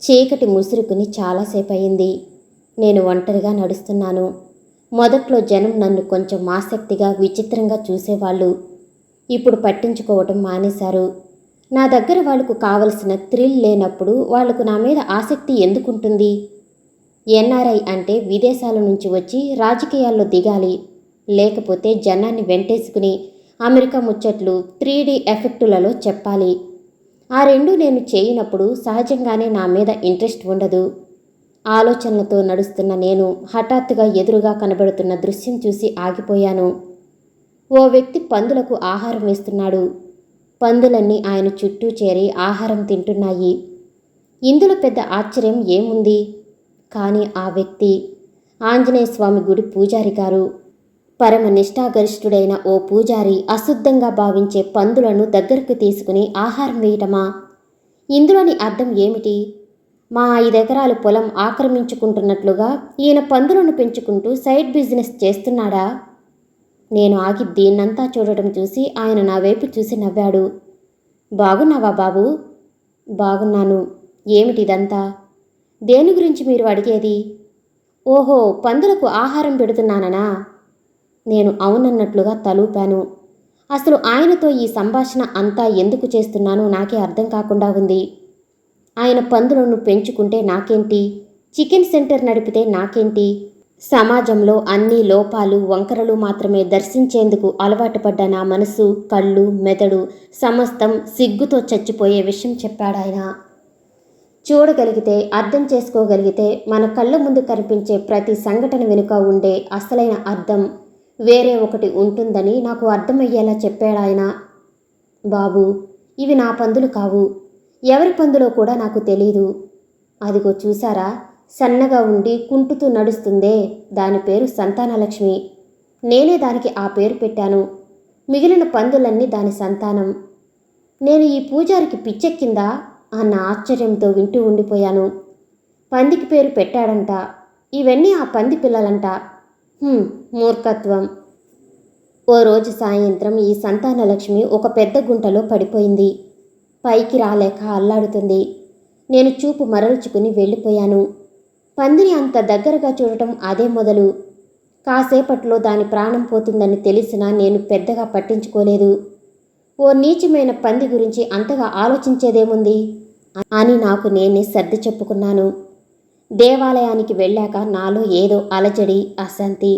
చీకటి ముసురుకుని చాలాసేపు అయింది. నేను ఒంటరిగా నడుస్తున్నాను. మొదట్లో జనం నన్ను కొంచెం ఆసక్తిగా విచిత్రంగా చూసేవాళ్ళు. ఇప్పుడు పట్టించుకోవటం మానేశారు. నా దగ్గర వాళ్లకు కావలసిన థ్రిల్ లేనప్పుడు వాళ్లకు నా మీద ఆసక్తి ఎందుకుంటుంది? ఎన్ఆర్ఐ అంటే విదేశాల నుంచి వచ్చి రాజకీయాల్లో దిగాలి, లేకపోతే జనాన్ని వెంటేసుకుని అమెరికా ముచ్చట్లు 3D ఎఫెక్టులలో చెప్పాలి. ఆ రెండు నేను చేయనప్పుడు సహజంగానే నా మీద ఇంట్రెస్ట్ ఉండదు. ఆలోచనలతో నడుస్తున్న నేను హఠాత్తుగా ఎదురుగా కనబడుతున్న దృశ్యం చూసి ఆగిపోయాను. ఓ వ్యక్తి పందులకు ఆహారం వేస్తున్నాడు. పందులన్నీ ఆయన చుట్టూ చేరి ఆహారం తింటున్నాయి. ఇందులో పెద్ద ఆశ్చర్యం ఏముంది? కానీ ఆ వ్యక్తి ఆంజనేయస్వామి గుడి పూజారి గారు. పరమ నిష్ఠాగరిష్ఠుడైన ఓ పూజారి అశుద్ధంగా భావించే పందులను దగ్గరకు తీసుకుని ఆహారం వేయటమా? ఇందులోని అర్థం ఏమిటి? మా 5 ఎకరాల పొలం ఆక్రమించుకుంటున్నట్లుగా ఈయన పందులను పెంచుకుంటూ సైడ్ బిజినెస్ చేస్తున్నాడా? నేను ఆగి దీన్నంతా చూడటం చూసి ఆయన నా వైపు చూసి నవ్వాడు. బాగున్నావా బాబూ? బాగున్నాను. ఏమిటిదంతా? దేని గురించి మీరు అడిగేది? ఓహో, పందులకు ఆహారం పెడుతున్నాననా? నేను అవునన్నట్లుగా తలూపాను. అసలు ఆయనతో ఈ సంభాషణ అంతా ఎందుకు చేస్తున్నానో నాకే అర్థం కాకుండా ఉంది. ఆయన పందులను పెంచుకుంటే నాకేంటి? చికెన్ సెంటర్ నడిపితే నాకేంటి? సమాజంలో అన్ని లోపాలు వంకరలు మాత్రమే దర్శించేందుకు అలవాటు పడ్డ నా మనసు, కళ్ళు, మెదడు సమస్తం సిగ్గుతో చచ్చిపోయే విషయం చెప్పాడాయన. చూడగలిగితే, అర్థం చేసుకోగలిగితే మన కళ్ళ ముందు కనిపించే ప్రతి సంఘటన వెనుక ఉండే అసలైన అర్థం వేరే ఒకటి ఉంటుందని నాకు అర్థమయ్యేలా చెప్పాడాయన. బాబూ, ఇవి నా పందులు కావు. ఎవరి పందులో కూడా నాకు తెలీదు. అదిగో చూసారా, సన్నగా ఉండి కుంటుతూ నడుస్తుందే, దాని పేరు సంతానలక్ష్మి. నేనే దానికి ఆ పేరు పెట్టాను. మిగిలిన పందులన్నీ దాని సంతానం. నేను ఈ పూజారికి పిచ్చెక్కిందా అన్న ఆశ్చర్యంతో వింటూ ఉండిపోయాను. పందికి పేరు పెట్టాడంట. ఇవన్నీ ఆ పంది పిల్లలంట. మూర్ఖత్వం. ఓ రోజు సాయంత్రం ఈ సంతానలక్ష్మి ఒక పెద్ద గుంటలో పడిపోయింది. పైకి రాలేక అల్లాడుతుంది. నేను చూపు మరల్చుకుని వెళ్ళిపోయాను. పందిని అంత దగ్గరగా చూడటం అదే మొదలు. కాసేపట్లో దాని ప్రాణం పోతుందని తెలిసినా నేను పెద్దగా పట్టించుకోలేదు. ఓ నీచమైన పంది గురించి అంతగా ఆలోచించేదేముంది అని నాకు నేనే సర్ది చెప్పుకున్నాను. దేవాలయానికి వెళ్ళాక నాలో ఏదో అలజడి, అశాంతి.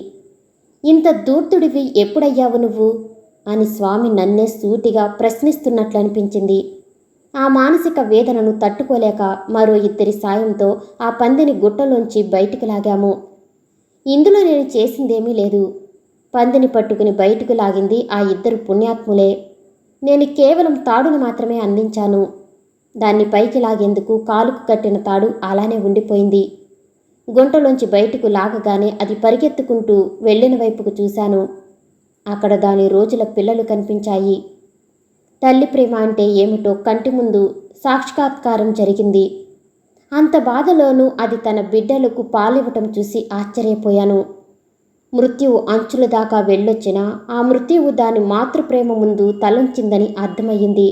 ఇంత దూర్తుడివి ఎప్పుడయ్యావు నువ్వు అని స్వామి నన్నే సూటిగా ప్రశ్నిస్తున్నట్లు అనిపించింది. ఆ మానసిక వేదనను తట్టుకోలేక మరో 2 సాయంతో ఆ పందిని గుట్టలోంచి బయటికి లాగాము. ఇందులో నేను చేసిందేమీ లేదు. పందిని పట్టుకుని బయటకు లాగింది ఆ 2 పుణ్యాత్ములే. నేను కేవలం తాడును మాత్రమే అందించాను. దాన్ని పైకి లాగేందుకు కాలుకు కట్టిన తాడు అలానే ఉండిపోయింది. గుంటలోంచి బయటకు లాగగానే అది పరిగెత్తుకుంటూ వెళ్ళిన వైపుకు చూశాను. అక్కడ దాని రోజుల పిల్లలు కనిపించాయి. తల్లి ప్రేమ అంటే ఏమిటో కంటి ముందు సాక్షాత్కారం జరిగింది. అంత బాధలోనూ అది తన బిడ్డలకు పాలివ్వటం చూసి ఆశ్చర్యపోయాను. మృత్యువు అంచుల దాకా వెళ్ళొచ్చినా ఆ మృత్యువు దాని మాతృప్రేమ ముందు తలంచిందని అర్థమయ్యింది.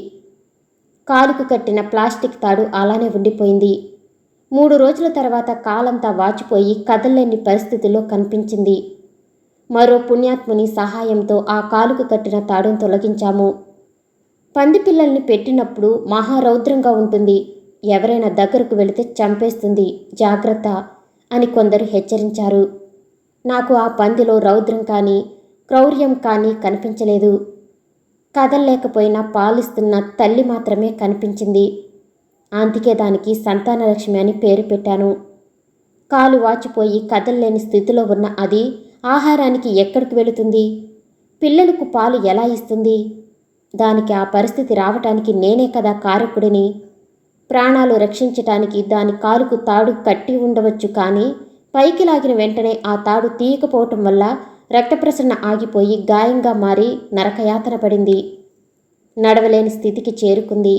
కాలుకు కట్టిన ప్లాస్టిక్ తాడు అలానే ఉండిపోయింది. 3 రోజుల తర్వాత కాలంతా వాచిపోయి కదల్లేని పరిస్థితిలో కనిపించింది. మరో పుణ్యాత్ముని సహాయంతో ఆ కాలుకు కట్టిన తాడును తొలగించాము. పంది పిల్లల్ని పెట్టినప్పుడు మహారౌద్రంగా ఉంటుంది. ఎవరైనా దగ్గరకు వెళితే చంపేస్తుంది, జాగ్రత్త అని కొందరు హెచ్చరించారు. నాకు ఆ పందిలో రౌద్రం కానీ క్రౌర్యం కానీ కనిపించలేదు. కదల్లేకపోయినా పాలిస్తున్న తల్లి మాత్రమే కనిపించింది. అందుకే దానికి సంతానలక్ష్మి అని పేరు పెట్టాను. కాలు వాచిపోయి కదల్లేని స్థితిలో ఉన్న అది ఆహారానికి ఎక్కడికి వెళుతుంది? పిల్లలకు పాలు ఎలా ఇస్తుంది? దానికి ఆ పరిస్థితి రావటానికి నేనే కదా కారకుడిని. ప్రాణాలు రక్షించటానికి దాని కాలుకు తాడు కట్టి ఉండవచ్చు, కానీ పైకి లాగిన వెంటనే ఆ తాడు తీయకపోవటం వల్ల రక్త ప్రసరణ ఆగిపోయి గాయంగా మారి నరకయాతన పడింది. నడవలేని స్థితికి చేరుకుంది.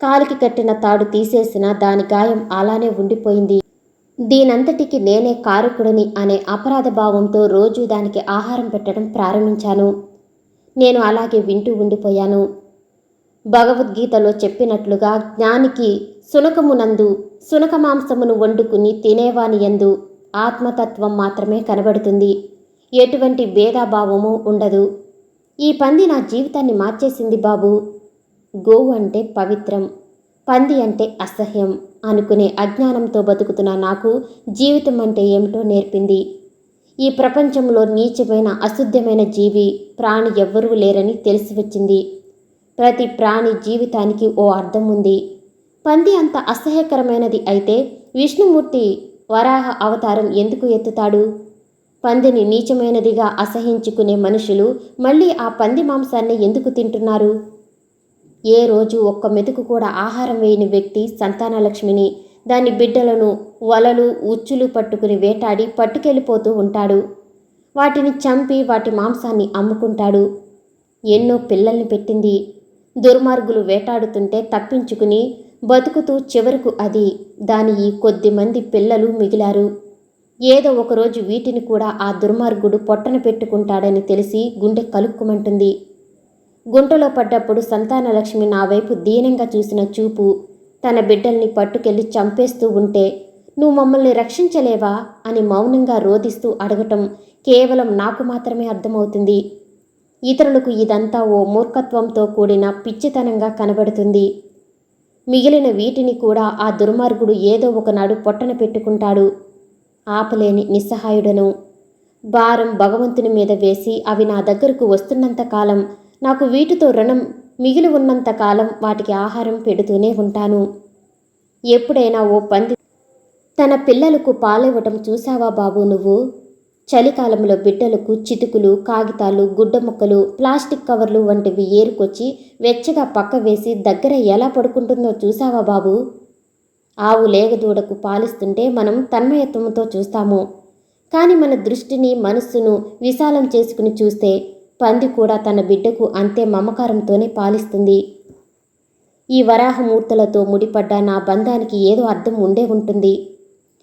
కాలికి కట్టిన తాడు తీసేసిన దాని గాయం అలానే ఉండిపోయింది. దీనంతటికి నేనే కారకుడిని అనే అపరాధ భావంతో రోజూ దానికి ఆహారం పెట్టడం ప్రారంభించాను. నేను అలాగే వింటూ ఉండిపోయాను. భగవద్గీతలో చెప్పినట్లుగా జ్ఞానికి సునకమునందు సునక మాంసమును వండుకుని తినేవాని యందు ఆత్మతత్వం మాత్రమే కనబడుతుంది. ఎటువంటి భేదాభావము ఉండదు. ఈ పంది నా జీవితాన్ని మార్చేసింది బాబు. గోవు అంటే పవిత్రం, పంది అంటే అసహ్యం అనుకునే అజ్ఞానంతో బతుకుతున్న నాకు జీవితం అంటే ఏమిటో నేర్పింది. ఈ ప్రపంచంలో నీచమైన అశుద్ధమైన జీవి ప్రాణి ఎవ్వరూ లేరని తెలిసి వచ్చింది. ప్రతి ప్రాణి జీవితానికి ఓ అర్థం ఉంది. పంది అంత అసహ్యకరమైనది అయితే విష్ణుమూర్తి వరాహ అవతారం ఎందుకు ఎత్తుతాడు? పందిని నీచమైనదిగా అసహించుకునే మనుషులు మళ్ళీ ఆ పంది మాంసాన్ని ఎందుకు తింటున్నారు? ఏ రోజు ఒక్క మెతుకు కూడా ఆహారం వేయని వ్యక్తి సంతానలక్ష్మిని, దాని బిడ్డలను వలలు ఉచ్చులు పట్టుకుని వేటాడి పట్టుకెళ్ళిపోతూ ఉంటాడు. వాటిని చంపి వాటి మాంసాన్ని అమ్ముకుంటాడు. ఎన్నో పిల్లల్ని పెట్టింది. దుర్మార్గులు వేటాడుతుంటే తప్పించుకుని బతుకుతూ చివరకు దాని ఈ కొద్దిమంది పిల్లలు మిగిలారు. ఏదో ఒకరోజు వీటిని కూడా ఆ దుర్మార్గుడు పొట్టన పెట్టుకుంటాడని తెలిసి గుండె కలుక్కుమంటుంది. గుంటలో పడ్డప్పుడు సంతానలక్ష్మి నా వైపు దీనంగా చూసిన చూపు, తన బిడ్డల్ని పట్టుకెళ్ళి చంపేస్తూ ఉంటే నువ్వు మమ్మల్ని రక్షించలేవా అని మౌనంగా రోదిస్తూ అడగటం కేవలం నాకు మాత్రమే అర్థమవుతుంది. ఇతరులకు ఇదంతా ఓ మూర్ఖత్వంతో కూడిన పిచ్చితనంగా కనబడుతుంది. మిగిలిన వీటిని కూడా ఆ దుర్మార్గుడు ఏదో ఒకనాడు పొట్టన పెట్టుకుంటాడు. ఆపలేని నిస్సహాయుడను. భారం భగవంతుని మీద వేసి అవి నా దగ్గరకు వస్తున్నంతకాలం, నాకు వీటితో రుణం మిగిలి ఉన్నంతకాలం వాటికి ఆహారం పెడుతూనే ఉంటాను. ఎప్పుడైనా ఓ పంది తన పిల్లలకు పాలివ్వటం చూసావా బాబు నువ్వు? చలికాలంలో బిడ్డలకు చితుకులు, కాగితాలు, గుడ్డ ముక్కలు, ప్లాస్టిక్ కవర్లు వంటివి ఏరుకొచ్చి వెచ్చగా పక్క వేసి దగ్గర ఎలా పడుకుంటుందో చూసావా బాబు? ఆవు లేగదూడకు పాలిస్తుంటే మనం తన్మయత్వంతో చూస్తాము. కానీ మన దృష్టిని మనస్సును విశాలం చేసుకుని చూస్తే పంది కూడా తన బిడ్డకు అంతే మమకారంతోనే పాలిస్తుంది. ఈ వరాహమూర్తులతో ముడిపడ్డ నా బంధానికి ఏదో అర్థం ఉండే ఉంటుంది.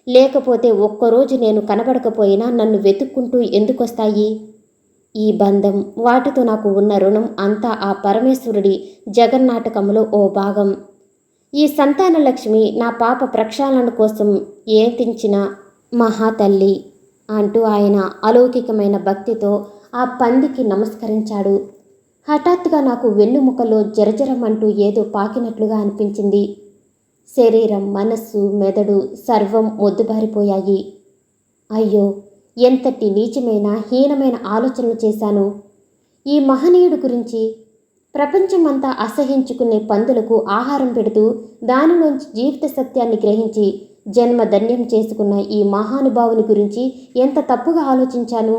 లేకపోతే ఒక్కరోజు నేను కనబడకపోయినా నన్ను వెతుక్కుంటూ ఎందుకొస్తాయి? ఈ బంధం, వాటితో నాకు ఉన్న రుణం అంతా ఆ పరమేశ్వరుడి జగన్నాటకంలో ఓ భాగం. ఈ సంతానలక్ష్మి నా పాప ప్రక్షాళన కోసం ఏతించిన మహాతల్లి అంటూ ఆయన అలౌకికమైన భక్తితో ఆ పందికి నమస్కరించాడు. హఠాత్తుగా నాకు వెన్నుముకలో జరజరమంటూ ఏదో పాకినట్లుగా అనిపించింది. శరీరం, మనస్సు, మెదడు సర్వం మొద్దుబారిపోయాయి. అయ్యో, ఎంతటి నీచమైన హీనమైన ఆలోచనలు చేశాను ఈ మహనీయుడు గురించి. ప్రపంచమంతా అసహించుకునే పందులకు ఆహారం పెడుతూ దానిలోంచి జీవిత సత్యాన్ని గ్రహించి జన్మ ధన్యం చేసుకున్న ఈ మహానుభావుని గురించి ఎంత తప్పుగా ఆలోచించాను.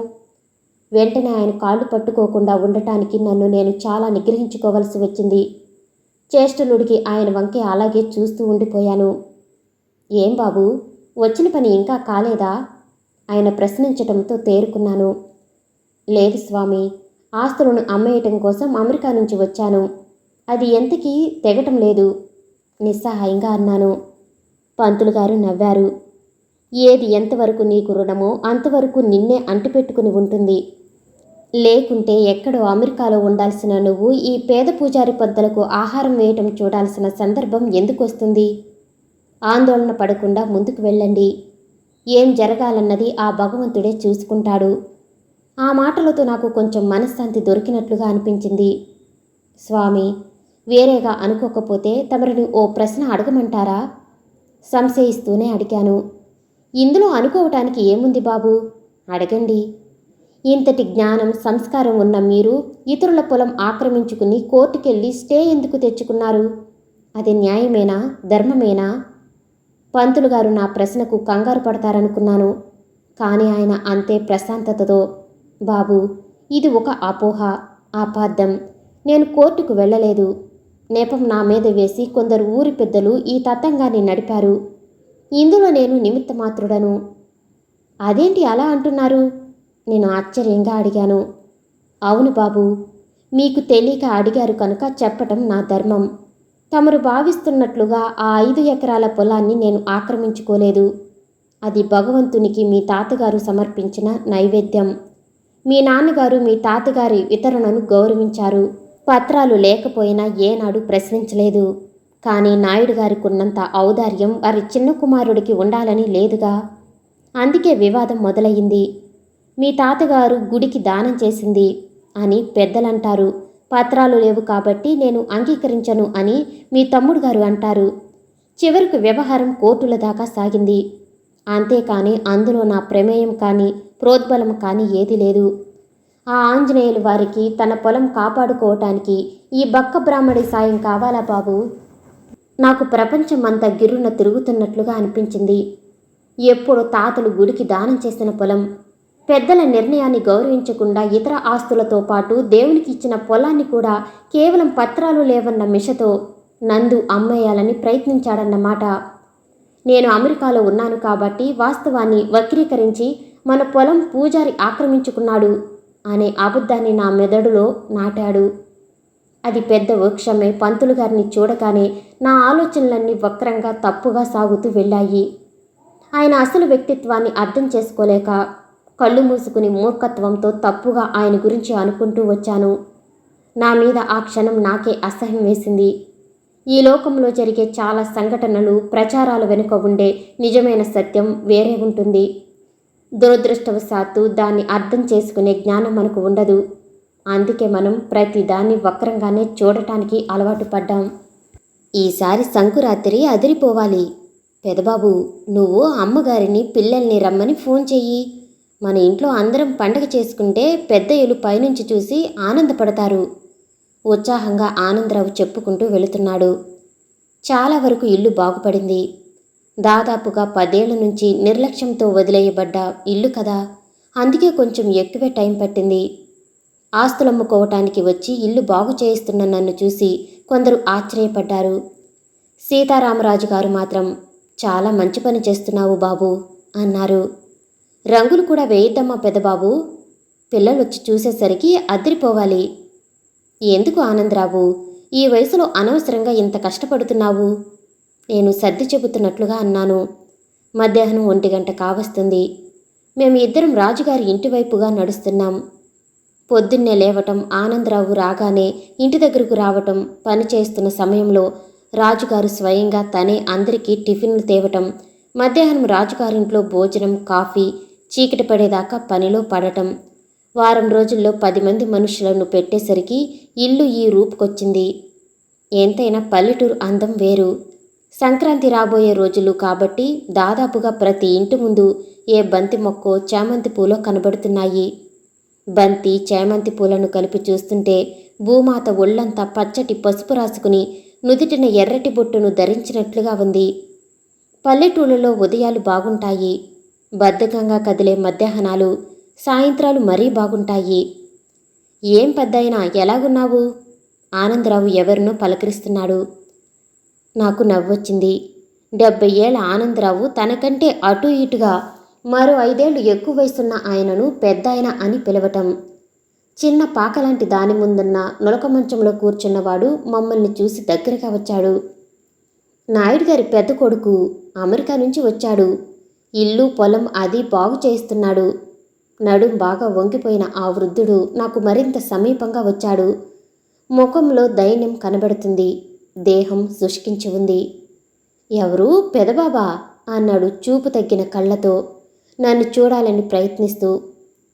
వెంటనే ఆయన కాళ్ళు పట్టుకోకుండా ఉండటానికి నన్ను నేను చాలా నిగ్రహించుకోవలసి వచ్చింది. చేష్టలుడికి ఆయన వంకే అలాగే చూస్తూ ఉండిపోయాను. ఏం బాబు, వచ్చిన పని ఇంకా కాలేదా? ఆయన ప్రశ్నించటంతో తేరుకున్నాను. లేదు స్వామి, ఆస్తులను అమ్మేయటం కోసం అమెరికా నుంచి వచ్చాను. అది ఎంతకీ తెగటం లేదు నిస్సహాయంగా అన్నాను. పంతులు గారు నవ్వారు. ఏది ఎంతవరకు నీకు రుణమో అంతవరకు నిన్నే అంటిపెట్టుకుని ఉంటుంది. లేకుంటే ఎక్కడో అమెరికాలో ఉండాల్సిన నువ్వు ఈ పేద పూజారి పొద్దలకు ఆహారం వేయటం చూడాల్సిన సందర్భం ఎందుకు వస్తుంది? ఆందోళన పడకుండా ముందుకు వెళ్ళండి. ఏం జరగాలన్నది ఆ భగవంతుడే చూసుకుంటాడు. ఆ మాటలతో నాకు కొంచెం మనశ్శాంతి దొరికినట్లుగా అనిపించింది. స్వామి, వేరేగా అనుకోకపోతే తమరిని ఓ ప్రశ్న అడగమంటారా? సంశయిస్తూనే అడిగాను. ఇందులో అనుకోవటానికి ఏముంది బాబు, అడగండి. ఇంతటి జ్ఞానం, సంస్కారం ఉన్న మీరు ఇతరుల పొలం ఆక్రమించుకుని కోర్టుకెళ్ళి స్టే ఎందుకు తెచ్చుకున్నారు? అది న్యాయమేనా, ధర్మమేనా? పంతులు గారు నా ప్రశ్నకు కంగారు పడతారనుకున్నాను. కానీ ఆయన అంతే ప్రశాంతతతో, బాబు, ఇది ఒక అపోహ, ఆపార్థం. నేను కోర్టుకు వెళ్ళలేదు. నేపం నా మీద వేసి కొందరు ఊరి పెద్దలు ఈ తతంగాన్ని నడిపారు. ఇందులో నేను నిమిత్త మాత్రుడను. అదేంటి అలా అంటున్నారు? నేను ఆశ్చర్యంగా అడిగాను. అవును బాబు, మీకు తెలియక అడిగారు కనుక చెప్పటం నా ధర్మం. తమరు భావిస్తున్నట్లుగా ఆ 5 ఎకరాల పొలాన్ని నేను ఆక్రమించుకోలేదు. అది భగవంతునికి మీ తాతగారు సమర్పించిన నైవేద్యం. మీ నాన్నగారు మీ తాతగారి వితరణను గౌరవించారు. పత్రాలు లేకపోయినా ఏనాడు ప్రశ్నించలేదు. కానీ నాయుడు గారికి ఉన్నంత ఔదార్యం వారి చిన్న కుమారుడికి ఉండాలని లేదుగా. అందుకే వివాదం మొదలయ్యింది. మీ తాతగారు గుడికి దానం చేసింది అని పెద్దలంటారు. పత్రాలు లేవు కాబట్టి నేను అంగీకరించను అని మీ తమ్ముడు గారు అంటారు. చివరికి వ్యవహారం కోర్టుల దాకా సాగింది. అంతేకాని అందులో నా ప్రమేయం కానీ ప్రోద్బలం కానీ ఏదీ లేదు. ఆ ఆంజనేయులు వారికి తన పొలం కాపాడుకోవటానికి ఈ బక్క బ్రాహ్మడి సాయం కావాలా బాబు? నాకు ప్రపంచమంతా గిర్రున తిరుగుతున్నట్లుగా అనిపించింది. ఎప్పుడు తాతలు గుడికి దానం చేసిన పొలం, పెద్దల నిర్ణయాన్ని గౌరవించకుండా ఇతర ఆస్తులతో పాటు దేవునికి ఇచ్చిన పొలాన్ని కూడా కేవలం పత్రాలు లేవన్న మిషతో నందు అమ్మేయాలని ప్రయత్నించాడన్నమాట. నేను అమెరికాలో ఉన్నాను కాబట్టి వాస్తవాన్ని వక్రీకరించి మన పొలం పూజారి ఆక్రమించుకున్నాడు అనే అబద్ధాన్ని నా మెదడులో నాటాడు. అది పెద్ద వృక్షమే. పంతులు గారిని చూడగానే నా ఆలోచనలన్నీ వక్రంగా తప్పుగా సాగుతూ వెళ్ళాయి. ఆయన అసలు వ్యక్తిత్వాన్ని అర్థం చేసుకోలేక కళ్ళు మూసుకుని మూర్ఖత్వంతో తప్పుగా ఆయన గురించి అనుకుంటూ వచ్చాను. నా మీద ఆ క్షణం నాకే అసహ్యం వేసింది. ఈ లోకంలో జరిగే చాలా సంఘటనలు, ప్రచారాల వెనుక ఉండే నిజమైన సత్యం వేరే ఉంటుంది. దురదృష్టవశాత్తు దాన్ని అర్థం చేసుకునే జ్ఞానం మనకు ఉండదు. అందుకే మనం ప్రతిదాన్ని వక్రంగానే చూడటానికి అలవాటు పడ్డాం. ఈసారి సంకురాత్రి అదిరిపోవాలి. పెదబాబు, నువ్వు అమ్మగారిని పిల్లల్ని రమ్మని ఫోన్ చెయ్యి. మన ఇంట్లో అందరం పండగ చేసుకుంటే పెద్దయ్యలు పైనుంచి చూసి ఆనందపడతారు. ఉత్సాహంగా ఆనందరావు చెప్పుకుంటూ వెళుతున్నాడు. చాలా వరకు ఇల్లు బాగుపడింది. దాదాపుగా 10 ఏళ్ల నుంచి నిర్లక్ష్యంతో వదిలేయబడ్డ ఇల్లు కదా, అందుకే కొంచెం ఎక్కువే టైం పట్టింది. ఆస్తులమ్ముకోవటానికి వచ్చి ఇల్లు బాగు చేయిస్తున్న నన్ను చూసి కొందరు ఆశ్చర్యపడ్డారు. సీతారామరాజు గారు మాత్రం చాలా మంచి పని చేస్తున్నావు బాబు అన్నారు. రంగులు కూడా వేయిద్దమ్మా పెదబాబు, పిల్లలొచ్చి చూసేసరికి అదిరిపోవాలి. ఎందుకు ఆనందరావు, ఈ వయసులో అనవసరంగా ఇంత కష్టపడుతున్నావు? నేను సర్ది చెబుతున్నట్లుగా అన్నాను. మధ్యాహ్నం 1 గంట కావస్తుంది. మేము ఇద్దరం రాజుగారి ఇంటివైపుగా నడుస్తున్నాం. పొద్దున్నే లేవటం, ఆనందరావు రాగానే ఇంటి దగ్గరకు రావటం, పని చేస్తున్న సమయంలో రాజుగారు స్వయంగా తనే అందరికీ టిఫిన్లు తేవటం, మధ్యాహ్నం రాజుగారింట్లో భోజనం, కాఫీ, చీకటి పడేదాకా పనిలో పడటం. వారం రోజుల్లో 10 మంది మనుషులను పెట్టేసరికి ఇల్లు ఈ రూపుకొచ్చింది. ఎంతైనా పల్లెటూరు అందం వేరు. సంక్రాంతి రాబోయే రోజులు కాబట్టి దాదాపుగా ప్రతి ఇంటి ముందు ఏ బంతి మొక్కో చామంతి పూలో కనబడుతున్నాయి. బంతి, చామంతి పూలను కలిపి చూస్తుంటే భూమాత ఒళ్ళంతా పచ్చటి పసుపు రాసుకుని నుదిటిన ఎర్రటి బొట్టును ధరించినట్లుగా ఉంది. పల్లెటూళ్ళలో ఉదయాలు బాగుంటాయి. బద్ధకంగా కదిలే మధ్యాహ్నాలు, సాయంత్రాలు మరీ బాగుంటాయి. ఏం పెద్దయినా ఎలాగున్నావు? ఆనందరావు ఎవరినో పలకరిస్తున్నాడు. నాకు నవ్వొచ్చింది. 70 ఏళ్ల ఆనందరావు తనకంటే అటూ ఇటుగా మరో 5 ఏళ్లు ఎక్కువ వయసున్న ఆయనను పెద్దాయన అని పిలవటం. చిన్న పాకలాంటి దాని ముందున్న నులక మంచంలో కూర్చున్నవాడు మమ్మల్ని చూసి దగ్గరగా వచ్చాడు. నాయుడు గారి పెద్ద కొడుకు అమెరికా నుంచి వచ్చాడు. ఇల్లు పొలం అది బాగు చేస్తున్నాడు. నడుం బాగా వంగిపోయిన ఆ వృద్ధుడు నాకు మరింత సమీపంగా వచ్చాడు. ముఖంలో దైన్యం కనబడుతుంది. దేహం శుష్కించి ఉంది. ఎవరు పెదబాబా అన్నాడు చూపు తగ్గిన కళ్ళతో నన్ను చూడాలని ప్రయత్నిస్తూ.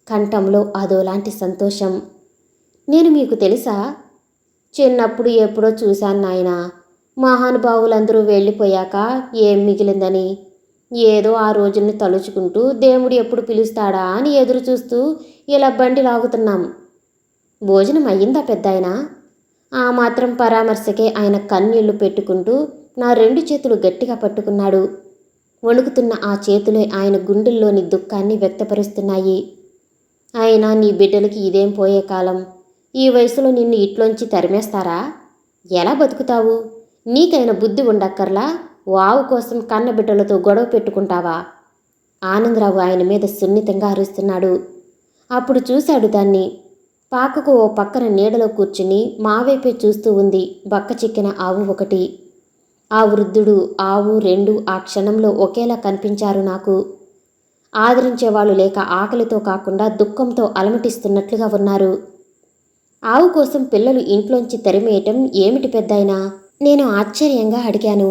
కంఠంలో అదోలాంటి సంతోషం. నేను మీకు తెలుసా? చిన్నప్పుడు ఎప్పుడో చూశాను నాయనా. మహానుభావులందరూ వెళ్ళిపోయాక ఏం మిగిలిందని ఏదో ఆ రోజుల్ని తలుచుకుంటూ దేవుడు ఎప్పుడు పిలుస్తాడా అని ఎదురు చూస్తూ ఇలా బండి లాగుతున్నాం. భోజనం అయ్యిందా పెద్దాయనా? ఆ మాత్రం పరామర్శకే ఆయన కన్నీళ్లు పెట్టుకుంటూ నా 2 చేతులు గట్టిగా పట్టుకున్నాడు. వణుకుతున్న ఆ చేతులే ఆయన గుండెల్లోని దుఃఖాన్ని వ్యక్తపరుస్తున్నాయి. అయినా నీ బిడ్డలకి ఇదేం పోయే కాలం. ఈ వయసులో నిన్ను ఇట్లోంచి తరిమేస్తారా? ఎలా బతుకుతావు? నీకైనా బుద్ధి ఉండక్కర్లా? వావు కోసం కన్నబిడ్డలతో గొడవ పెట్టుకుంటావా? ఆనందరావు ఆయన మీద సున్నితంగా అరుస్తున్నాడు. అప్పుడు చూశాడు దాన్ని. పాకకు ఓ పక్కన నీడలో కూర్చుని మావైపే చూస్తూ ఉంది బక్క చిక్కిన ఆవు ఒకటి. ఆ వృద్ధుడు, ఆవు 2 ఆ క్షణంలో ఒకేలా కనిపించారు నాకు. ఆదరించేవాళ్ళు లేక ఆకలితో కాకుండా దుఃఖంతో అలమటిస్తున్నట్లుగా ఉన్నారు. ఆవు కోసం పిల్లలు ఇంట్లోంచి తరిమేయటం ఏమిటి పెద్దాయనా? నేను ఆశ్చర్యంగా అడిగాను.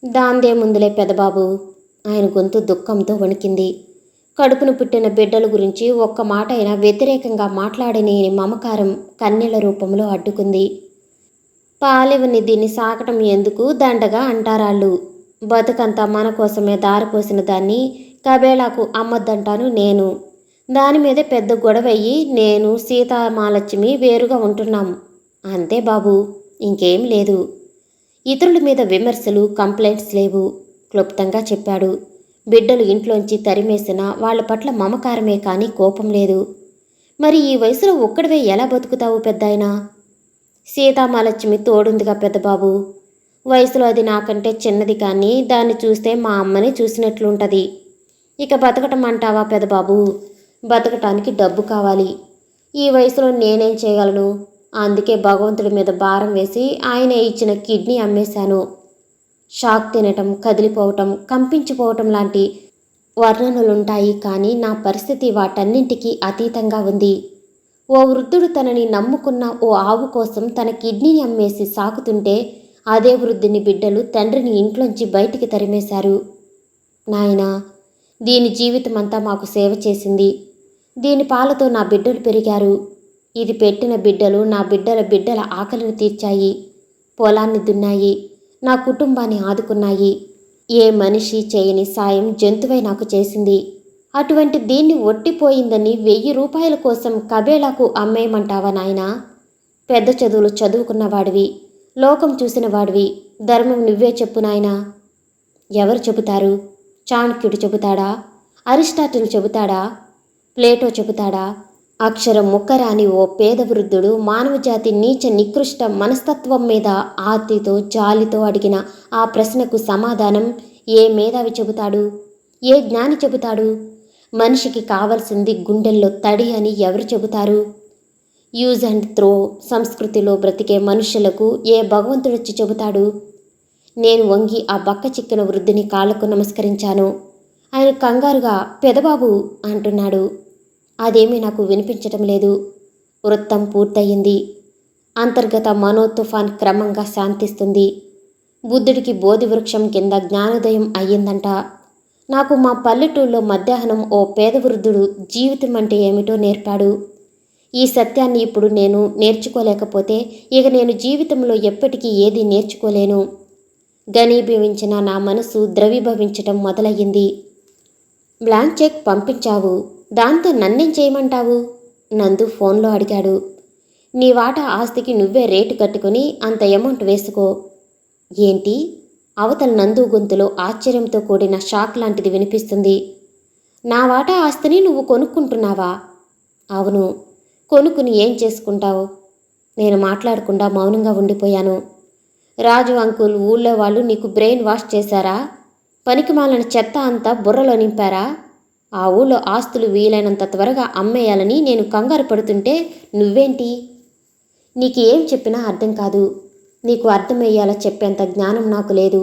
దాందేముందులే పెదబాబు. ఆయన గొంతు దుఃఖంతో వణికింది. కడుపును పుట్టిన బిడ్డల గురించి ఒక్క మాట అయినా వ్యతిరేకంగా మాట్లాడని మమకారం కన్నీళ్ల రూపంలో అడ్డుకుంది. పాలివని దీన్ని సాకటం ఎందుకు దండగా అంటారాళ్ళు. బతుకంతా మన కోసమే దారిపోసిన దాన్ని కబేళాకు అమ్మొద్దంటాను నేను. దాని మీద పెద్ద గొడవయ్యి నేను సీతామాలక్ష్మి వేరుగా ఉంటున్నాం. అంతే బాబు, ఇంకేం లేదు. ఇతరుల మీద విమర్శలు, కంప్లైంట్స్ లేవు, క్లుప్తంగా చెప్పాడు. బిడ్డలు ఇంట్లోంచి తరిమేసినా వాళ్ళ పట్ల మమకారమే కానీ కోపం లేదు. మరి ఈ వయసులో ఒక్కడివే ఎలా బతుకుతావు పెద్దాయనా? సీతామాలక్ష్మి తోడుందిగా పెద్దబాబు. వయసులో అది నాకంటే చిన్నది, కానీ దాన్ని చూస్తే మా అమ్మని చూసినట్లుంటుంది. ఇక బతకటం అంటావా పెద్దబాబు? బతకటానికి డబ్బు కావాలి. ఈ వయసులో నేనేం చేయగలను? అందుకే భగవంతుడి మీద భారం వేసి ఆయనే ఇచ్చిన కిడ్నీ అమ్మేశాను. షాక్ తినటం, కదిలిపోవటం, కంపించిపోవటం లాంటి వర్ణనలుంటాయి, కానీ నా పరిస్థితి వాటన్నింటికీ అతీతంగా ఉంది. ఓ వృద్ధుడు తనని నమ్ముకున్న ఓ ఆవు కోసం తన కిడ్నీని అమ్మేసి సాకుతుంటే అదే వృద్ధుని బిడ్డలు తండ్రిని ఇంట్లోంచి బయటికి తరిమేశారు. నాయనా, దీని జీవితమంతా మాకు సేవ చేసింది. దీని పాలతో నా బిడ్డలు పెరిగారు. ఇది పెట్టిన బిడ్డలు నా బిడ్డల బిడ్డల ఆకలిని తీర్చాయి, పొలాన్ని దున్నాయి, నా కుటుంబాన్ని ఆదుకున్నాయి. ఏ మనిషి చేయని సాయం జంతువై నాకు చేసింది. అటువంటి దీన్ని ఒట్టిపోయిందని 1000 రూపాయల కోసం కబేళాకు అమ్మేయమంటావా నాయనా? పెద్ద చదువులు చదువుకున్నవాడివి, లోకం చూసిన వాడివి, ధర్మం నువ్వే చెప్పు నాయనా. ఎవరు చెబుతారు? చాణక్యుడు చెబుతాడా? అరిస్టాటిల్ చెబుతాడా? ప్లేటో చెబుతాడా? అక్షరం ముక్కరాని ఓ పేద వృద్ధుడు మానవజాతి నీచ నికృష్ట మనస్తత్వం మీద ఆర్తితో, జాలితో అడిగిన ఆ ప్రశ్నకు సమాధానం ఏ మేధావి చెబుతాడు? ఏ జ్ఞాని చెబుతాడు? మనిషికి కావలసింది గుండెల్లో తడి అని ఎవరు చెబుతారు? యూజ్ అండ్ త్రో సంస్కృతిలో బ్రతికే మనుషులకు ఏ భగవంతుడొచ్చి చెబుతాడు? నేను వంగి ఆ బక్క చిక్కిన వృద్ధుని కాళ్లకు నమస్కరించాను. ఆయన కంగారుగా పెదబాబు అంటున్నాడు. అదేమీ నాకు వినిపించటం లేదు. వృత్తం పూర్తయింది. అంతర్గత మనో తుఫాన్ క్రమంగా శాంతిస్తుంది. బుద్ధుడికి బోధి వృక్షం కింద జ్ఞానోదయం అయ్యిందంట. నాకు మా పల్లెటూళ్ళలో మధ్యాహ్నం ఓ పేద వృద్ధుడు జీవితం అంటే ఏమిటో నేర్పాడు. ఈ సత్యాన్ని ఇప్పుడు నేను నేర్చుకోలేకపోతే ఇక నేను జీవితంలో ఎప్పటికీ ఏదీ నేర్చుకోలేను. ఘనీభవించిన నా మనసు ద్రవీభవించటం మొదలయ్యింది. బ్లాంక్ చెక్ పంపించావు, దాంతో నన్నేం చేయమంటావు? నందు ఫోన్లో అడిగాడు. నీ వాటా ఆస్తికి నువ్వే రేటు కట్టుకుని అంత అమౌంట్ వేసుకో. ఏంటి? అవతల నందు గొంతులో ఆశ్చర్యంతో కూడిన షాక్ లాంటిది వినిపిస్తుంది. నా వాటా ఆస్తిని నువ్వు కొనుక్కుంటున్నావా? అవును. కొనుక్కుని ఏం చేసుకుంటావు? నేను మాట్లాడకుండా మౌనంగా ఉండిపోయాను. రాజు అంకుల్, ఊళ్ళో వాళ్ళు నీకు బ్రెయిన్ వాష్ చేశారా? పనికిమాలిన చెత్త అంతా బుర్రలో నింపారా? ఆ ఊళ్ళో ఆస్తులు వీలైనంత త్వరగా అమ్మేయాలని నేను కంగారు పడుతుంటే నువ్వేంటి? నీకు ఏం చెప్పినా అర్థం కాదు. నీకు అర్థమయ్యేలా చెప్పేంత జ్ఞానం నాకు లేదు.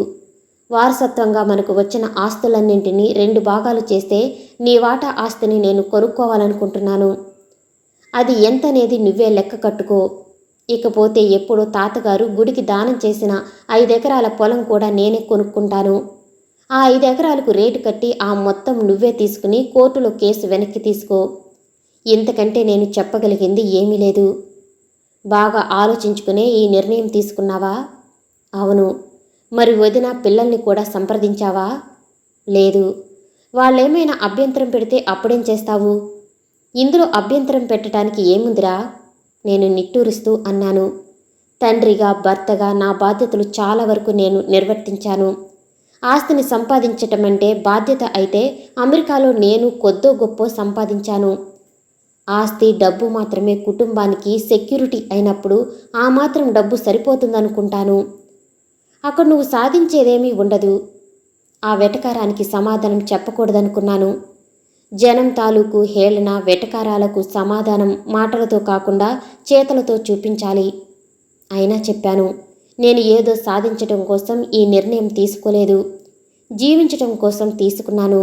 వారసత్వంగా మనకు వచ్చిన ఆస్తులన్నింటినీ 2 భాగాలు చేస్తే నీ వాటా ఆస్తిని నేను కొనుక్కోవాలనుకుంటున్నాను. అది ఎంతనేది నువ్వే లెక్క కట్టుకో. ఇకపోతే ఎప్పుడో తాతగారు గుడికి దానం చేసిన 5 ఎకరాల పొలం కూడా నేనే కొనుక్కుంటాను. ఆ 5 ఎకరాలకు రేటు కట్టి ఆ మొత్తం నువ్వే తీసుకుని కోర్టులో కేసు వెనక్కి తీసుకో. ఇంతకంటే నేను చెప్పగలిగింది ఏమీ లేదు. బాగా ఆలోచించుకునే ఈ నిర్ణయం తీసుకున్నావా? అవును. మరి వదిన, పిల్లల్ని కూడా సంప్రదించావా? లేదు. వాళ్ళేమైనా అభ్యంతరం పెడితే అప్పుడేం చేస్తావు? ఇందులో అభ్యంతరం పెట్టడానికి ఏముందిరా? నేను నిట్టూరుస్తూ అన్నాను. తండ్రిగా, భర్తగా నా బాధ్యతలు చాలా వరకు నేను నిర్వర్తించాను. ఆస్తిని సంపాదించటం అంటే బాధ్యత అయితే అమెరికాలో నేను కొద్దో గొప్పో సంపాదించాను. ఆస్తి, డబ్బు మాత్రమే కుటుంబానికి సెక్యూరిటీ అయినప్పుడు ఆ మాత్రం డబ్బు సరిపోతుందనుకుంటాను. అక్కడ నువ్వు సాధించేదేమీ ఉండదు. ఆ వెటకారానికి సమాధానం చెప్పకూడదనుకున్నాను. జనం తాలూకు హేళన, వెటకారాలకు సమాధానం మాటలతో కాకుండా చేతలతో చూపించాలి. అయినా చెప్పాను, నేను ఏదో సాధించటం కోసం ఈ నిర్ణయం తీసుకోలేదు. జీవించటం కోసం తీసుకున్నాను.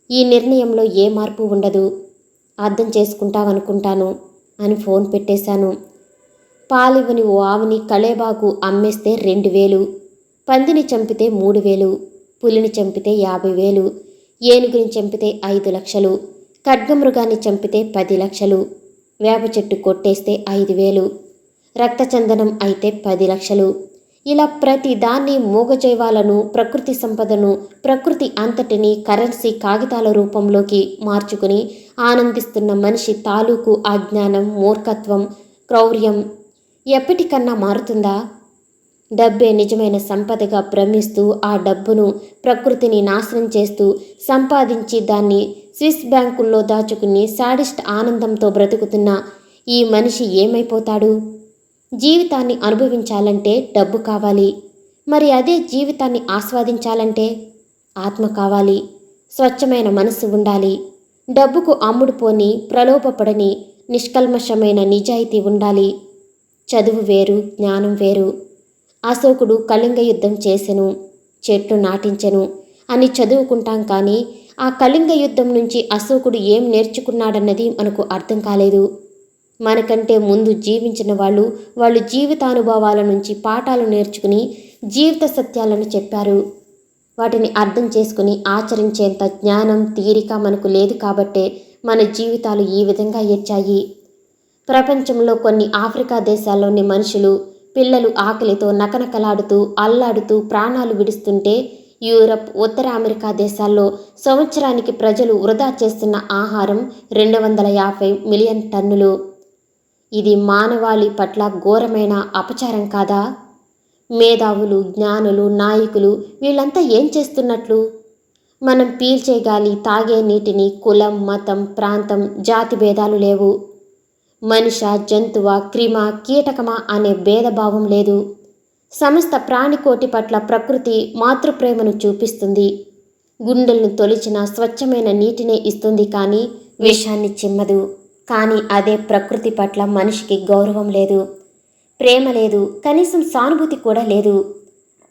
ఈ నిర్ణయంలో ఏ మార్పు ఉండదు. అర్థం చేసుకుంటావనుకుంటాను అని ఫోన్ పెట్టేశాను. పాలివ్వని ఓ ఆవుని కళేబాకు అమ్మేస్తే 2,000, పందిని చంపితే 3,000, పులిని చంపితే 50,000, ఏనుగుని చంపితే 5 లక్షలు, ఖడ్గమృగాన్ని చంపితే 10 లక్షలు, వేప చెట్టు కొట్టేస్తే 5,000, రక్తచందనం అయితే 10 లక్షలు. ఇలా ప్రతి దాన్ని మూగజైవాలను, ప్రకృతి సంపదను, ప్రకృతి అంతటిని కరెన్సీ కాగితాల రూపంలోకి మార్చుకుని ఆనందిస్తున్న మనిషి తాలూకు అజ్ఞానం, మూర్ఖత్వం, క్రౌర్యం ఎప్పటికన్నా మారుతుందా? డబ్బే నిజమైన సంపదగా భ్రమిస్తూ ఆ డబ్బును, ప్రకృతిని నాశనం చేస్తూ సంపాదించి దాన్ని స్విస్ బ్యాంకుల్లో దాచుకుని శాడిస్ట్ ఆనందంతో బ్రతుకుతున్న ఈ మనిషి ఏమైపోతాడు? జీవితాన్ని అనుభవించాలంటే డబ్బు కావాలి. మరి అదే జీవితాన్ని ఆస్వాదించాలంటే ఆత్మ కావాలి, స్వచ్ఛమైన మనస్సు ఉండాలి. డబ్బుకు అమ్ముడుపోని, ప్రలోభపడని, నిష్కల్మషమైన నిజాయితీ ఉండాలి. చదువు వేరు, జ్ఞానం వేరు. అశోకుడు కళింగ యుద్ధం చేసెను, చెట్లు నాటించెను అని చదువుకుంటాం, కానీ ఆ కళింగ యుద్ధం నుంచి అశోకుడు ఏం నేర్చుకున్నాడన్నది మనకు అర్థం కాలేదు. మనకంటే ముందు జీవించిన వాళ్ళు జీవితానుభవాల నుంచి పాఠాలు నేర్చుకుని జీవిత సత్యాలను చెప్పారు. వాటిని అర్థం చేసుకుని ఆచరించేంత జ్ఞానం, తీరిక మనకు లేదు కాబట్టే మన జీవితాలు ఈ విధంగా ఏడ్చాయి. ప్రపంచంలో కొన్ని ఆఫ్రికా దేశాల్లోని మనుషులు, పిల్లలు ఆకలితో నకనకలాడుతూ అల్లాడుతూ ప్రాణాలు విడుస్తుంటే, యూరప్, ఉత్తర అమెరికా దేశాల్లో సంవత్సరానికి ప్రజలు వృధా చేస్తున్న ఆహారం 250 మిలియన్ టన్నులు. ఇది మానవాళి పట్ల ఘోరమైన అపచారం కాదా? మేధావులు, జ్ఞానులు, నాయకులు వీళ్ళంతా ఏం చేస్తున్నట్లు? మనం పీల్చే గాలి, తాగే నీటిని కులం, మతం, ప్రాంతం, జాతి భేదాలు లేవు. మనిష, జంతువ, క్రిమ, కీటకమా అనే భేదభావం లేదు. సమస్త ప్రాణికోటి పట్ల ప్రకృతి మాతృప్రేమను చూపిస్తుంది. గుండెలను తొలిచిన స్వచ్ఛమైన నీటినే ఇస్తుంది, కానీ విషాన్ని చిమ్మదు. కానీ అదే ప్రకృతి పట్ల మనిషికి గౌరవం లేదు, ప్రేమ లేదు, కనీసం సానుభూతి కూడా లేదు.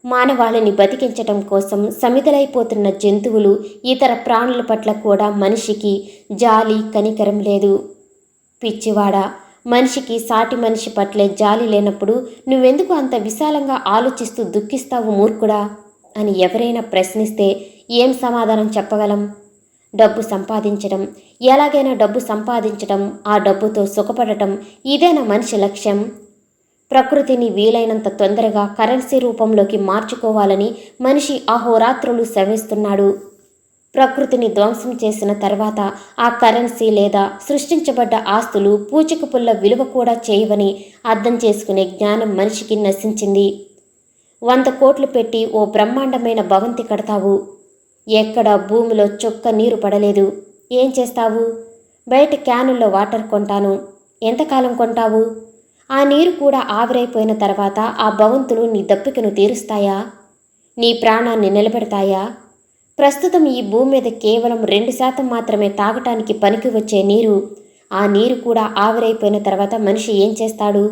మానవాళిని బతికించటం కోసం సమిధలైపోతున్న జంతువులు, ఇతర ప్రాణుల పట్ల కూడా మనిషికి జాలి, కనికరం లేదు. పిచ్చివాడా, మనిషికి సాటి మనిషి పట్లే జాలి లేనప్పుడు నువ్వెందుకు అంత విశాలంగా ఆలోచిస్తూ దుఃఖిస్తావు మూర్ఖుడా అని ఎవరైనా ప్రశ్నిస్తే ఏం సమాధానం చెప్పగలం? డబ్బు సంపాదించడం, ఎలాగైనా డబ్బు సంపాదించడం, ఆ డబ్బుతో సుఖపడటం, ఇదేనా మనిషి లక్ష్యం? ప్రకృతిని వీలైనంత తొందరగా కరెన్సీ రూపంలోకి మార్చుకోవాలని మనిషి అహోరాత్రులు శ్రమిస్తున్నాడు. ప్రకృతిని ధ్వంసం చేసిన తర్వాత ఆ కరెన్సీ లేదా సృష్టించబడ్డ ఆస్తులు పూచిక పుల్ల విలువ కూడా చేయవని అర్థం చేసుకునే జ్ఞానం మనిషికి నశించింది. 100 కోట్లు పెట్టి ఓ బ్రహ్మాండమైన భవంతి కడతావు. ఎక్కడ భూమిలో చొక్క నీరు పడలేదు. ఏం చేస్తావు? బయట క్యానుల్లో వాటర్ కొంటాను. ఎంతకాలం కొంటావు? ఆ నీరు కూడా ఆవిరైపోయిన తర్వాత ఆ భవంతులు నీ దప్పికను తీరుస్తాయా? నీ ప్రాణాన్ని నిలబెడతాయా? ప్రస్తుతం ఈ భూమి మీద కేవలం 2% మాత్రమే తాగటానికి పనికి వచ్చే నీరు. ఆ నీరు కూడా ఆవిరైపోయిన తర్వాత మనిషి ఏం చేస్తాడు?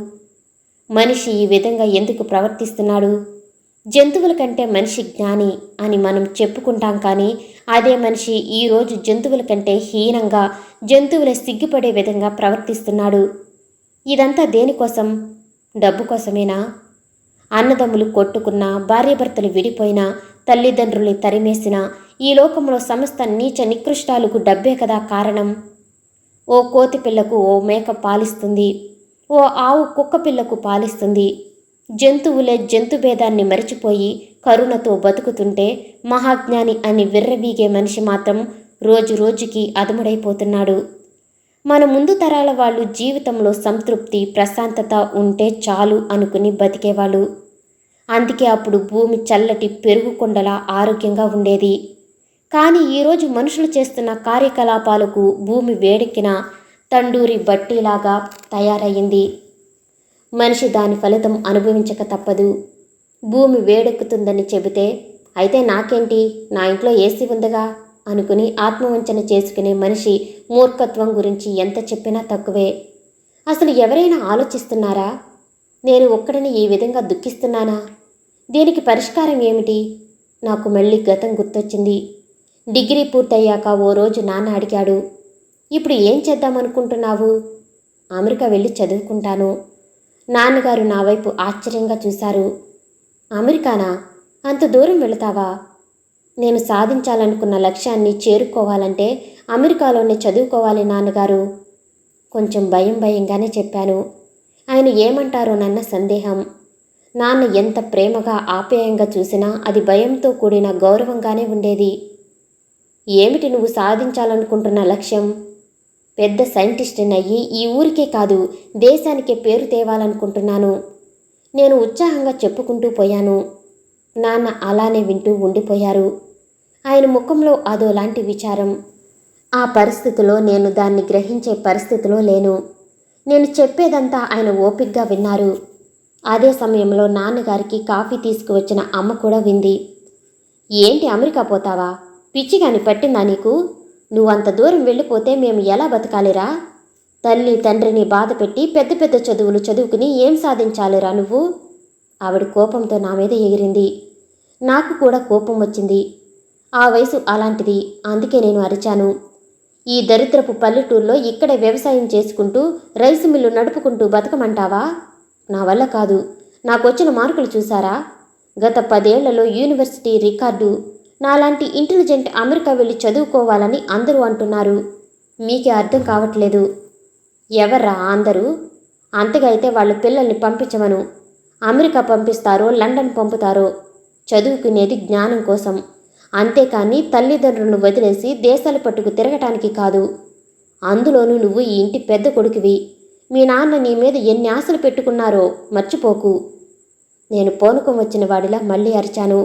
మనిషి ఈ విధంగా ఎందుకు ప్రవర్తిస్తున్నాడు? జంతువుల కంటే మనిషి జ్ఞాని అని మనం చెప్పుకుంటాం, కానీ అదే మనిషి ఈరోజు జంతువుల కంటే హీనంగా, జంతువులే సిగ్గుపడే విధంగా ప్రవర్తిస్తున్నాడు. ఇదంతా దేనికోసం? డబ్బు కోసమేనా? అన్నదమ్ములు కొట్టుకున్నా, భార్యాభర్తలు విడిపోయినా, తల్లిదండ్రుల్ని తరిమేసినా ఈ లోకంలో సమస్త నీచ నికృష్టాలకు డబ్బే కదా కారణం. ఓ కోతి పిల్లకు ఓ మేక పాలిస్తుంది, ఓ ఆవు కుక్క పిల్లకు పాలిస్తుంది. జంతువులే జంతుభేదాన్ని మరిచిపోయి కరుణతో బతుకుతుంటే మహాజ్ఞాని అని విర్రవీగే మనిషి మాత్రం రోజు రోజుకి అదముడైపోతున్నాడు. మన ముందు తరాల వాళ్ళు జీవితంలో సంతృప్తి, ప్రశాంతత ఉంటే చాలు అనుకుని బతికేవాళ్ళు. అందుకే అప్పుడు భూమి చల్లటి పెరుగుకొండలా ఆరోగ్యంగా ఉండేది. కానీ ఈరోజు మనుషులు చేస్తున్న కార్యకలాపాలకు భూమి వేడెక్కిన తండూరి బట్టీలాగా తయారయ్యింది. మనిషి దాని ఫలితం అనుభవించక తప్పదు. భూమి వేడెక్కుతుందని చెబితే అయితే నాకేంటి, నా ఇంట్లో ఏసీ ఉందిగా అనుకుని ఆత్మవంచన చేసుకునే మనిషి మూర్ఖత్వం గురించి ఎంత చెప్పినా తక్కువే. అసలు ఎవరైనా ఆలోచిస్తున్నారా? నేను ఒక్కడిని ఈ విధంగా దుఃఖిస్తున్నానా? దీనికి పరిష్కారం ఏమిటి? నాకు మళ్ళీ గతం గుర్తొచ్చింది. డిగ్రీ పూర్తయ్యాక ఓ రోజు నాన్న అడిగాడు, ఇప్పుడు ఏం చేద్దామనుకుంటున్నావు? అమెరికా వెళ్ళి చదువుకుంటాను. నాన్నగారు నా వైపు ఆశ్చర్యంగా చూశారు. అమెరికానా? అంత దూరం వెళతావా? నేను సాధించాలనుకున్న లక్ష్యాన్ని చేరుకోవాలంటే అమెరికాలోనే చదువుకోవాలి నాన్నగారు. కొంచెం భయంగానే చెప్పాను. ఆయన ఏమంటారోనన్న సందేహం. నాన్న ఎంత ప్రేమగా ఆప్యాయంగా చూసినా అది భయంతో కూడిన గౌరవంగానే ఉండేది. ఏమిటి నువ్వు సాధించాలనుకుంటున్న లక్ష్యం? పెద్ద సైంటిస్ట్నయ్యి ఈ ఊరికే కాదు దేశానికే పేరు తేవాలనుకుంటున్నాను. నేను ఉత్సాహంగా చెప్పుకుంటూ పోయాను. నాన్న అలానే వింటూ ఉండిపోయారు. ఆయన ముఖంలో అదోలాంటి విచారం. ఆ పరిస్థితిలో నేను దాన్ని గ్రహించే పరిస్థితిలో లేను. నేను చెప్పేదంతా ఆయన ఓపిగ్గా విన్నారు. అదే సమయంలో నాన్నగారికి కాఫీ తీసుకువచ్చిన అమ్మ కూడా వింది. ఏంటి అమెరికా పోతావా? పిచ్చిగాని పట్టిందా నీకు? నువ్వంత దూరం వెళ్ళిపోతే మేము ఎలా బతకాలిరా? తల్లి తండ్రిని బాధ పెట్టి పెద్ద పెద్ద చదువులు చదువుకుని ఏం సాధించాలిరా నువ్వు? ఆవిడ కోపంతో నా మీద ఎగిరింది. నాకు కూడా కోపం వచ్చింది. ఆ వయసు అలాంటిది, అందుకే నేను అరిచాను. ఈ దరిద్రపు పల్లెటూరులో ఇక్కడే వ్యవసాయం చేసుకుంటూ రైసు మిల్లు నడుపుకుంటూ బతకమంటావా? నా వల్ల కాదు. నాకొచ్చిన మార్కులు చూసారా? గత 10 ఏళ్లలో యూనివర్సిటీ రికార్డు. నాలాంటి ఇంటెలిజెంట్ అమెరికా వెళ్ళి చదువుకోవాలని అందరూ అంటున్నారు. మీకే అర్థం కావట్లేదు. ఎవర్రా అందరూ? అంతగా అయితే వాళ్ళ పిల్లల్ని పంపించమను. America పంపిస్తారో London పంపుతారో. చదువుకునేది జ్ఞానం కోసం, అంతేకాని తల్లిదండ్రులను వదిలేసి దేశాల పట్టుకు తిరగటానికి కాదు. అందులోనూ నువ్వు ఈ ఇంటి పెద్ద కొడుకువి. మీ నాన్న నీ మీద ఎన్ని ఆశలు పెట్టుకున్నారో మర్చిపోకు. నేను పూనకం వచ్చిన వాడిలా మళ్ళీ అరిచాను.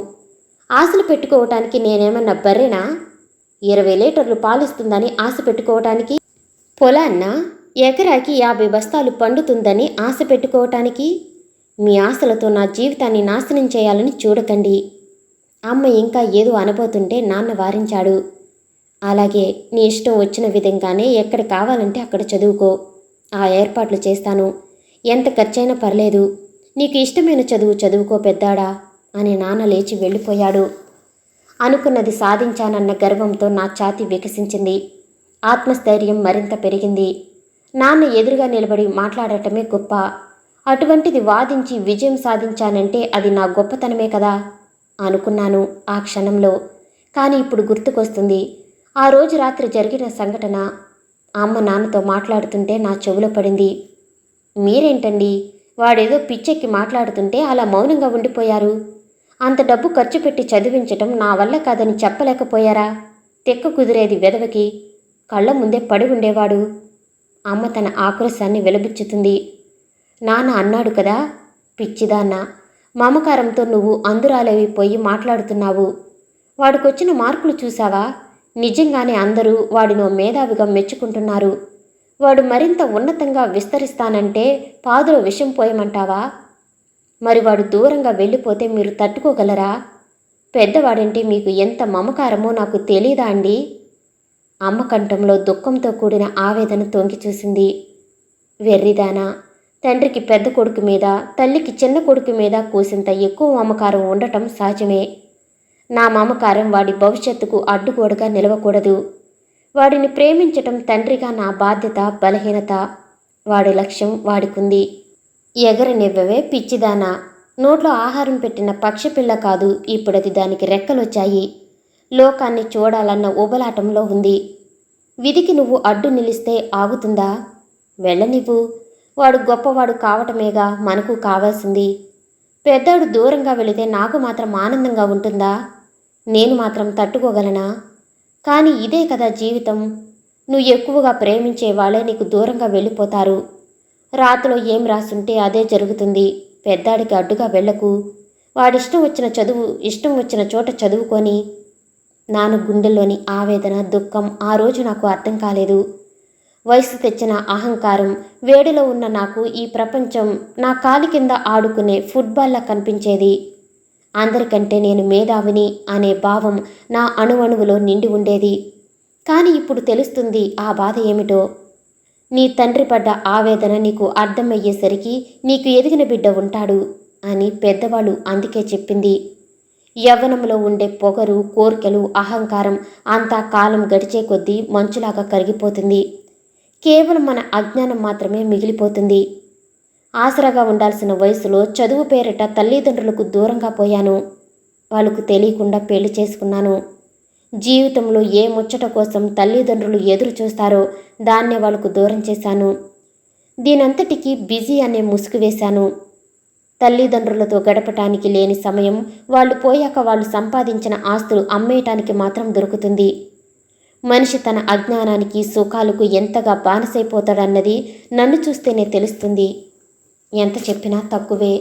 ఆశలు పెట్టుకోవటానికి నేనేమన్నా బర్రెనా? 20 లీటర్లు పాలిస్తుందని ఆశ పెట్టుకోవటానికి? పొలాన్న ఎకరాకి 50 బస్తాలు పండుతుందని ఆశ పెట్టుకోవటానికి? మీ ఆశలతో నా జీవితాన్ని నాశనం చేయాలని చూడకండి. అమ్మ ఇంకా ఏదో అనబోతుంటే నాన్న వారించాడు. అలాగే నీ ఇష్టం వచ్చిన విధంగానే ఎక్కడ కావాలంటే అక్కడ చదువుకో. ఆ ఏర్పాట్లు చేస్తాను. ఎంత ఖర్చైనా పర్లేదు. నీకు ఇష్టమైన చదువు చదువుకో పెద్దాడా అని నాన్న లేచి వెళ్ళిపోయాడు. అనుకున్నది సాధించానన్న గర్వంతో నా ఛాతీ వికసించింది. ఆత్మస్థైర్యం మరింత పెరిగింది. నాన్న ఎదురుగా నిలబడి మాట్లాడటమే గొప్ప. అటువంటిది వాదించి విజయం సాధించానంటే అది నా గొప్పతనమే కదా అనుకున్నాను ఆ క్షణంలో. కానీ ఇప్పుడు గుర్తుకొస్తుంది ఆ రోజు రాత్రి జరిగిన సంఘటన. అమ్మ నాన్నతో మాట్లాడుతుంటే నా చెవిలో పడింది. మీరేంటండి, వాడేదో పిచ్చెక్కి మాట్లాడుతుంటే అలా మౌనంగా ఉండిపోయారు? అంత డబ్బు ఖర్చు పెట్టి చదివించటం నా వల్ల కాదని చెప్పలేకపోయారా? తెక్క కుదిరేది వెదవకి. కళ్ళ ముందే పడి ఉండేవాడు. అమ్మ తన ఆక్రోశాన్ని వెలబుచ్చుతుంది. నాన్న అన్నాడు కదా, పిచ్చిదాన్న, మమకారంతో నువ్వు అందురాలైపోయి మాట్లాడుతున్నావు. వాడికొచ్చిన మార్కులు చూసావా? నిజంగానే అందరూ వాడినో మేధావిగా మెచ్చుకుంటున్నారు. వాడు మరింత ఉన్నతంగా విస్తరిస్తానంటే పాదులో విషం పోయమంటావా? మరి వాడు దూరంగా వెళ్ళిపోతే మీరు తట్టుకోగలరా? పెద్దవాడంటే మీకు ఎంత మమకారమో నాకు తెలీదా అండి? అమ్మ కంఠంలో దుఃఖంతో కూడిన ఆవేదన తొంగి చూసింది. వెర్రిదానా, తండ్రికి పెద్ద కొడుకు మీద, తల్లికి చిన్న కొడుకు మీద కూసింత ఎక్కువ మమకారం ఉండటం సహజమే. నా మమకారం వాడి భవిష్యత్తుకు అడ్డుగోడగా నిలవకూడదు. వాడిని ప్రేమించటం తండ్రిగా నా బాధ్యత, బలహీనత. వాడి లక్ష్యం వాడికుంది. ఎగరనివ్వవే పిచ్చిదానా. నోట్లో ఆహారం పెట్టిన పక్షిపిల్ల కాదు, ఇప్పుడది దానికి రెక్కలొచ్చాయి. లోకాన్ని చూడాలన్న ఉబలాటంలో ఉంది. విధికి నువ్వు అడ్డు నిలిస్తే ఆగుతుందా? వెళ్ళనివ్వు. వాడు గొప్పవాడు కావటమేగా మనకు కావాల్సింది. పెద్దోడు దూరంగా వెళితే నాకు మాత్రం ఆనందంగా ఉంటుందా? నేను మాత్రం తట్టుకోగలనా? కానీ ఇదే కదా జీవితం. నువ్వు ఎక్కువగా ప్రేమించే వాళ్ళే నీకు దూరంగా వెళ్ళిపోతారు. రాతలో ఏం రాసుంటే అదే జరుగుతుంది. పెద్దాడికి అడ్డుగా వెళ్ళకు. వాడిష్టం వచ్చిన చదువు ఇష్టం వచ్చిన చోట చదువుకొని. నాన్న గుండెల్లోని ఆవేదన, దుఃఖం ఆ రోజు నాకు అర్థం కాలేదు. వయసు తెచ్చిన అహంకారం, వేడిలో ఉన్న నాకు ఈ ప్రపంచం నా కాలి కింద ఆడుకునే ఫుట్బాల్లా కనిపించేది. అందరికంటే నేను మేధావిని అనే భావం నా అణువణువులో నిండి ఉండేది. కానీ ఇప్పుడు తెలుస్తుంది ఆ బాధ ఏమిటో. నీ తండ్రి పడ్డ ఆవేదన నీకు అర్థమయ్యేసరికి నీకు ఎదిగిన బిడ్డ ఉంటాడు అని పెద్దవాళ్ళు అందుకే చెప్పింది. యవ్వనంలో ఉండే పొగరు, కోర్కెలు, అహంకారం అంతా కాలం గడిచే కొద్దీ మంచులాగా కరిగిపోతుంది. కేవలం మన అజ్ఞానం మాత్రమే మిగిలిపోతుంది. ఆసరాగా ఉండాల్సిన వయసులో చదువు పేరిట తల్లిదండ్రులకు దూరంగా పోయాను. వాళ్ళకు తెలియకుండా పెళ్లి చేసుకున్నాను. జీవితంలో ఏ ముచ్చట కోసం తల్లిదండ్రులు ఎదురు చూస్తారో దాన్నే వాళ్ళకు దూరం చేశాను. దీనంతటికీ బిజీ అనే ముసుగు వేశాను. తల్లిదండ్రులతో గడపటానికి లేని సమయం వాళ్ళు పోయాక వాళ్ళు సంపాదించిన ఆస్తులు అమ్మేయటానికి మాత్రం దొరుకుతుంది. మనిషి తన అజ్ఞానానికి సుఖాలకు ఎంతగా బానిసైపోతాడన్నది నన్ను చూస్తేనే తెలుస్తుంది. ఎంత చెప్పినా తక్కువే.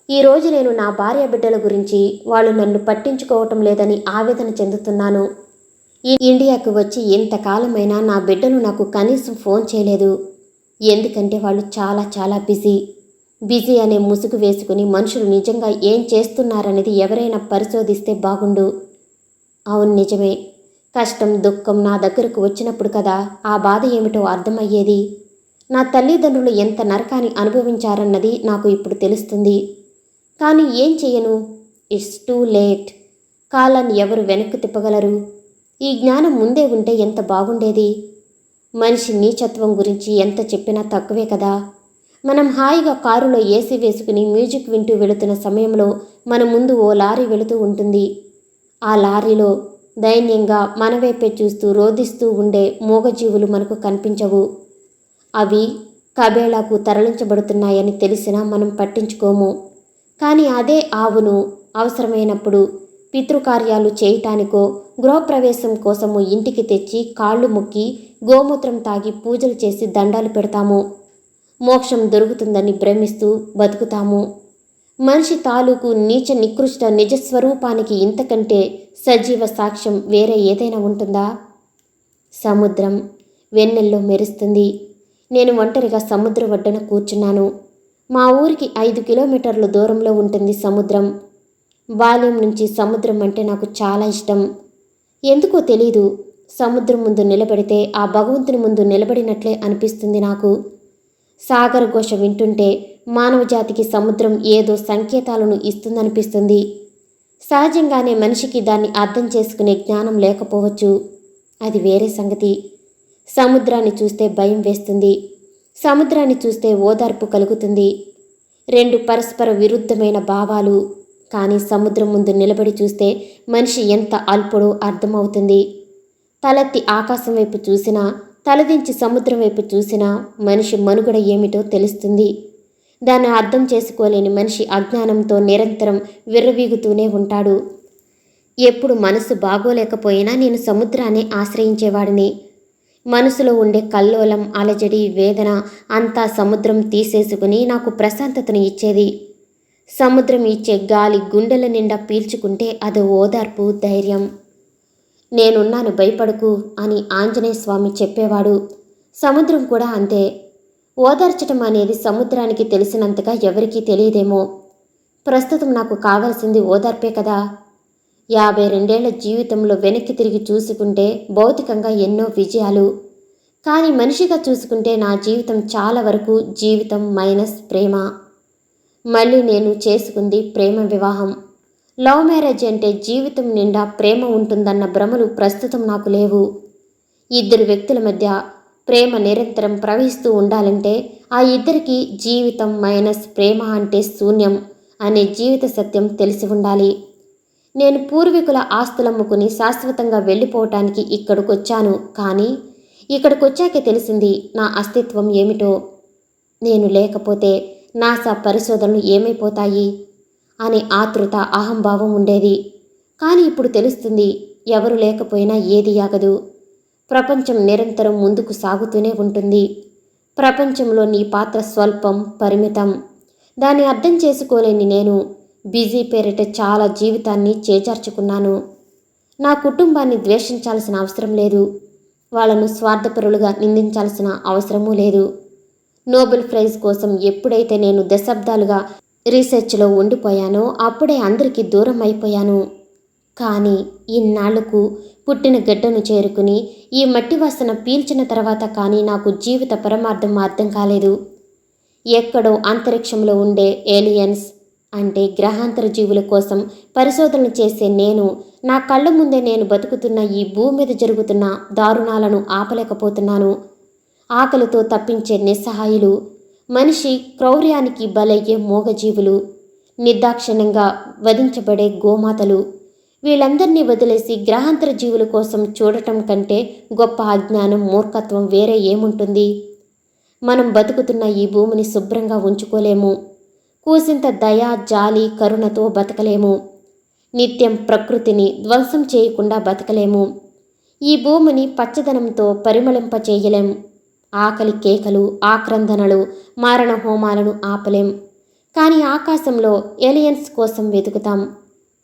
ఈరోజు నేను నా భార్య బిడ్డల గురించి వాళ్ళు నన్ను పట్టించుకోవటం లేదని ఆవేదన చెందుతున్నాను. ఈ ఇండియాకు వచ్చి ఎంతకాలమైనా నా బిడ్డలు నాకు కనీసం ఫోన్ చేయలేదు. ఎందుకంటే వాళ్ళు చాలా చాలా బిజీ అనే ముసుగు వేసుకుని మనుషులు నిజంగా ఏం చేస్తున్నారనేది ఎవరైనా పరిశోధిస్తే బాగుండు. అవును, నిజమే. కష్టం దుఃఖం నా దగ్గరకు వచ్చినప్పుడు కదా ఆ బాధ ఏమిటో అర్థమయ్యేది. నా తల్లిదండ్రులు ఎంత నరకాన్ని అనుభవించారన్నది నాకు ఇప్పుడు తెలుస్తుంది. కానీ ఏం చెయ్యను? It's too late. కాలాన్ని ఎవరు వెనక్కి తిప్పగలరు? ఈ జ్ఞానం ముందే ఉంటే ఎంత బాగుండేది. మనిషి నీచత్వం గురించి ఎంత చెప్పినా తక్కువే కదా. మనం హాయిగా కారులో ఏసీ వేసుకుని మ్యూజిక్ వింటూ వెళుతున్న సమయంలో మన ముందు ఓ లారీ వెళుతూ ఉంటుంది. ఆ లారీలో దైన్యంగా మన వైపే చూస్తూ రోదిస్తూ ఉండే మూగజీవులు మనకు కనిపించవు. అవి కబేళాకు తరలించబడుతున్నాయని తెలిసినా మనం పట్టించుకోము. కానీ అదే ఆవును అవసరమైనప్పుడు పితృకార్యాలు చేయటానికో గృహప్రవేశం కోసము ఇంటికి తెచ్చి కాళ్ళు మొక్కి గోమూత్రం తాగి పూజలు చేసి దండాలు పెడతాము. మోక్షం దొరుకుతుందని భ్రమిస్తూ బతుకుతాము. మనిషి తాలూకు నీచ నికృష్ట నిజస్వరూపానికి ఇంతకంటే సజీవ సాక్ష్యం వేరే ఏదైనా ఉంటుందా? సముద్రం వెన్నెల్లో మెరుస్తుంది. నేను ఒంటరిగా సముద్ర ఒడ్డున కూర్చున్నాను. మా ఊరికి 5 కిలోమీటర్ల దూరంలో ఉంటుంది సముద్రం. బాల్యం నుంచి సముద్రం అంటే నాకు చాలా ఇష్టం. ఎందుకో తెలీదు, సముద్రం ముందు నిలబడితే ఆ భగవంతుని ముందు నిలబడినట్లే అనిపిస్తుంది నాకు. సాగర ఘోష వింటుంటే మానవజాతికి సముద్రం ఏదో సంకేతాలను ఇస్తుందనిపిస్తుంది. సహజంగానే మనిషికి దాన్ని అర్థం చేసుకునే జ్ఞానం లేకపోవచ్చు, అది వేరే సంగతి. సముద్రాన్ని చూస్తే భయం వేస్తుంది, సముద్రాన్ని చూస్తే ఓదార్పు కలుగుతుంది. రెండు పరస్పర విరుద్ధమైన భావాలు. కానీ సముద్రం ముందు నిలబడి చూస్తే మనిషి ఎంత అల్పుడో అర్థమవుతుంది. తలెత్తి ఆకాశం వైపు చూసినా, తలదించి సముద్రం వైపు చూసినా మనిషి మనుగడ ఏమిటో తెలుస్తుంది. దాన్ని అర్థం చేసుకోలేని మనిషి అజ్ఞానంతో నిరంతరం విర్రవీగుతూనే ఉంటాడు. ఎప్పుడు మనసు బాగోలేకపోయినా నేను సముద్రాన్ని ఆశ్రయించేవాడిని. మనసులో ఉండే కల్లోలం, అలజడి, వేదన అంతా సముద్రం తీసేసుకుని నాకు ప్రశాంతతను ఇచ్చేది. సముద్రం ఇచ్చే గాలి గుండెల నిండా పీల్చుకుంటే అది ఓదార్పు, ధైర్యం. నేనున్నాను, భయపడకు అని ఆంజనేయ స్వామి చెప్పేవాడు. సముద్రం కూడా అంతే. ఓదార్చటం అనేది సముద్రానికి తెలిసినంతగా ఎవరికీ తెలియదేమో. ప్రస్తుతం నాకు కావాల్సింది ఓదార్పే కదా. 52 జీవితంలో వెనక్కి తిరిగి చూసుకుంటే భౌతికంగా ఎన్నో విజయాలు. కానీ మనిషిగా చూసుకుంటే నా జీవితం చాలా వరకు జీవితం మైనస్ ప్రేమ. మళ్ళీ నేను చేసుకుంది ప్రేమ వివాహం. లవ్ మ్యారేజ్ అంటే జీవితం నిండా ప్రేమ ఉంటుందన్న భ్రమలు ప్రస్తుతం నాకు లేవు. ఇద్దరు వ్యక్తుల మధ్య ప్రేమ నిరంతరం ప్రవహిస్తూ ఉండాలంటే ఆ ఇద్దరికి జీవితం మైనస్ ప్రేమ అంటే శూన్యం అనే జీవిత సత్యం తెలిసి ఉండాలి. నేను పూర్వీకుల ఆస్తులమ్ముకుని శాశ్వతంగా వెళ్ళిపోవటానికి ఇక్కడికొచ్చాను. కానీ ఇక్కడికొచ్చాకే తెలిసింది నా అస్తిత్వం ఏమిటో. నేను లేకపోతే నాసా పరిశోధనలు ఏమైపోతాయి అనే ఆతృత, అహంభావం ఉండేది. కానీ ఇప్పుడు తెలుస్తుంది, ఎవరు లేకపోయినా ఏది ఆగదు. ప్రపంచం నిరంతరం ముందుకు సాగుతూనే ఉంటుంది. ప్రపంచంలో నీ పాత్ర స్వల్పం, పరిమితం. దాన్ని అర్థం చేసుకోలేని నేను బిజీ పేరిట చాలా జీవితాన్ని చేజార్చుకున్నాను. నా కుటుంబాన్ని ద్వేషించాల్సిన అవసరం లేదు. వాళ్ళను స్వార్థపరులుగా నిందించాల్సిన అవసరమూ లేదు. నోబెల్ ప్రైజ్ కోసం ఎప్పుడైతే నేను దశాబ్దాలుగా రీసెర్చ్లో ఉండిపోయానో అప్పుడే అందరికీ దూరం అయిపోయాను. కానీ ఇన్నాళ్లకు పుట్టిన గడ్డను చేరుకుని ఈ మట్టి వాసన పీల్చిన తర్వాత కానీ నాకు జీవిత పరమార్థం అర్థం కాలేదు. ఎక్కడో అంతరిక్షంలో ఉండే ఏలియన్స్ అంటే గ్రహాంతర జీవుల కోసం పరిశోధనలు చేసే నేను నా కళ్ళ ముందే నేను బతుకుతున్న ఈ భూమి మీద జరుగుతున్న దారుణాలను ఆపలేకపోతున్నాను. ఆకలితో తప్పించే నిస్సహాయులు, మనిషి క్రౌర్యానికి బలయ్యే మూగజీవులు, నిర్దాక్షిణ్యంగా వధించబడే గోమాతలు, వీళ్ళందరినీ వదిలేసి గ్రహాంతర జీవుల కోసం చూడటం కంటే గొప్ప అజ్ఞానం, మూర్ఖత్వం వేరే ఏముంటుంది? మనం బతుకుతున్న ఈ భూమిని శుభ్రంగా ఉంచుకోలేము. కూసింత దయ, జాలి, కరుణతో బతకలేము. నిత్యం ప్రకృతిని ధ్వంసం చేయకుండా బతకలేము. ఈ భూమిని పచ్చదనంతో పరిమళింపచేయలేం. ఆకలి కేకలు, ఆక్రందనలు, మారణ హోమాలను ఆపలేం. కానీ ఆకాశంలో ఏలియన్స్ కోసం వెతుకుతాం.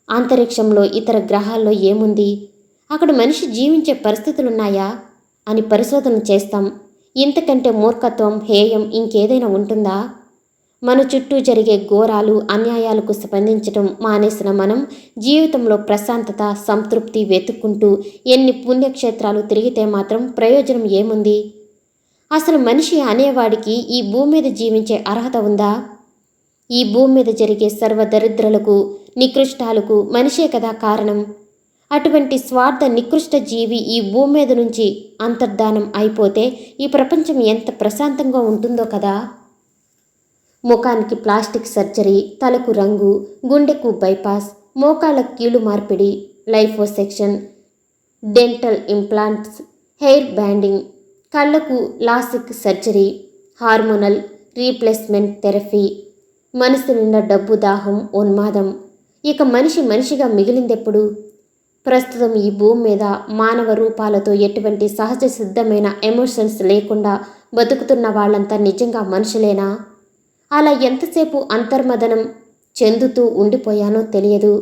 అంతరిక్షంలో ఇతర గ్రహాల్లో ఏముంది, అక్కడ మనిషి జీవించే పరిస్థితులున్నాయా అని పరిశోధన చేస్తాం. ఇంతకంటే మూర్ఖత్వం, హేయం ఇంకేదైనా ఉంటుందా? మన చుట్టూ జరిగే ఘోరాలు, అన్యాయాలకు స్పందించటం మానేసిన మనం జీవితంలో ప్రశాంతత, సంతృప్తి వెతుక్కుంటూ ఎన్ని పుణ్యక్షేత్రాలు తిరిగితే మాత్రం ప్రయోజనం ఏముంది? అసలు మనిషి అనేవాడికి ఈ భూమి మీద జీవించే అర్హత ఉందా? ఈ భూమి మీద జరిగే సర్వదరిద్రలకు, నికృష్టాలకు మనిషే కదా కారణం. అటువంటి స్వార్థ నికృష్ట జీవి ఈ భూమి మీద నుంచి అంతర్ధానం అయిపోతే ఈ ప్రపంచం ఎంత ప్రశాంతంగా ఉంటుందో కదా. ముఖానికి ప్లాస్టిక్ సర్జరీ, తలకు రంగు, గుండెకు బైపాస్, మోకాళ్ళ కీలు మార్పిడి, liposuction, dental implants, hair banding, కళ్ళకు LASIK surgery, hormonal replacement therapy, మనసు నిండా డబ్బు దాహం, ఉన్మాదం. ఇక మనిషిగా మిగిలిందెప్పుడు? ప్రస్తుతం ఈ భూమి మీద మానవ రూపాలతో ఎటువంటి సహజ సిద్ధమైన ఎమోషన్స్ లేకుండా బతుకుతున్న వాళ్ళంతా నిజంగా మనుషులేనా? అలా ఎంతసేపు అంతర్మదనం చెందుతూ ఉండిపోయానో తెలియదు.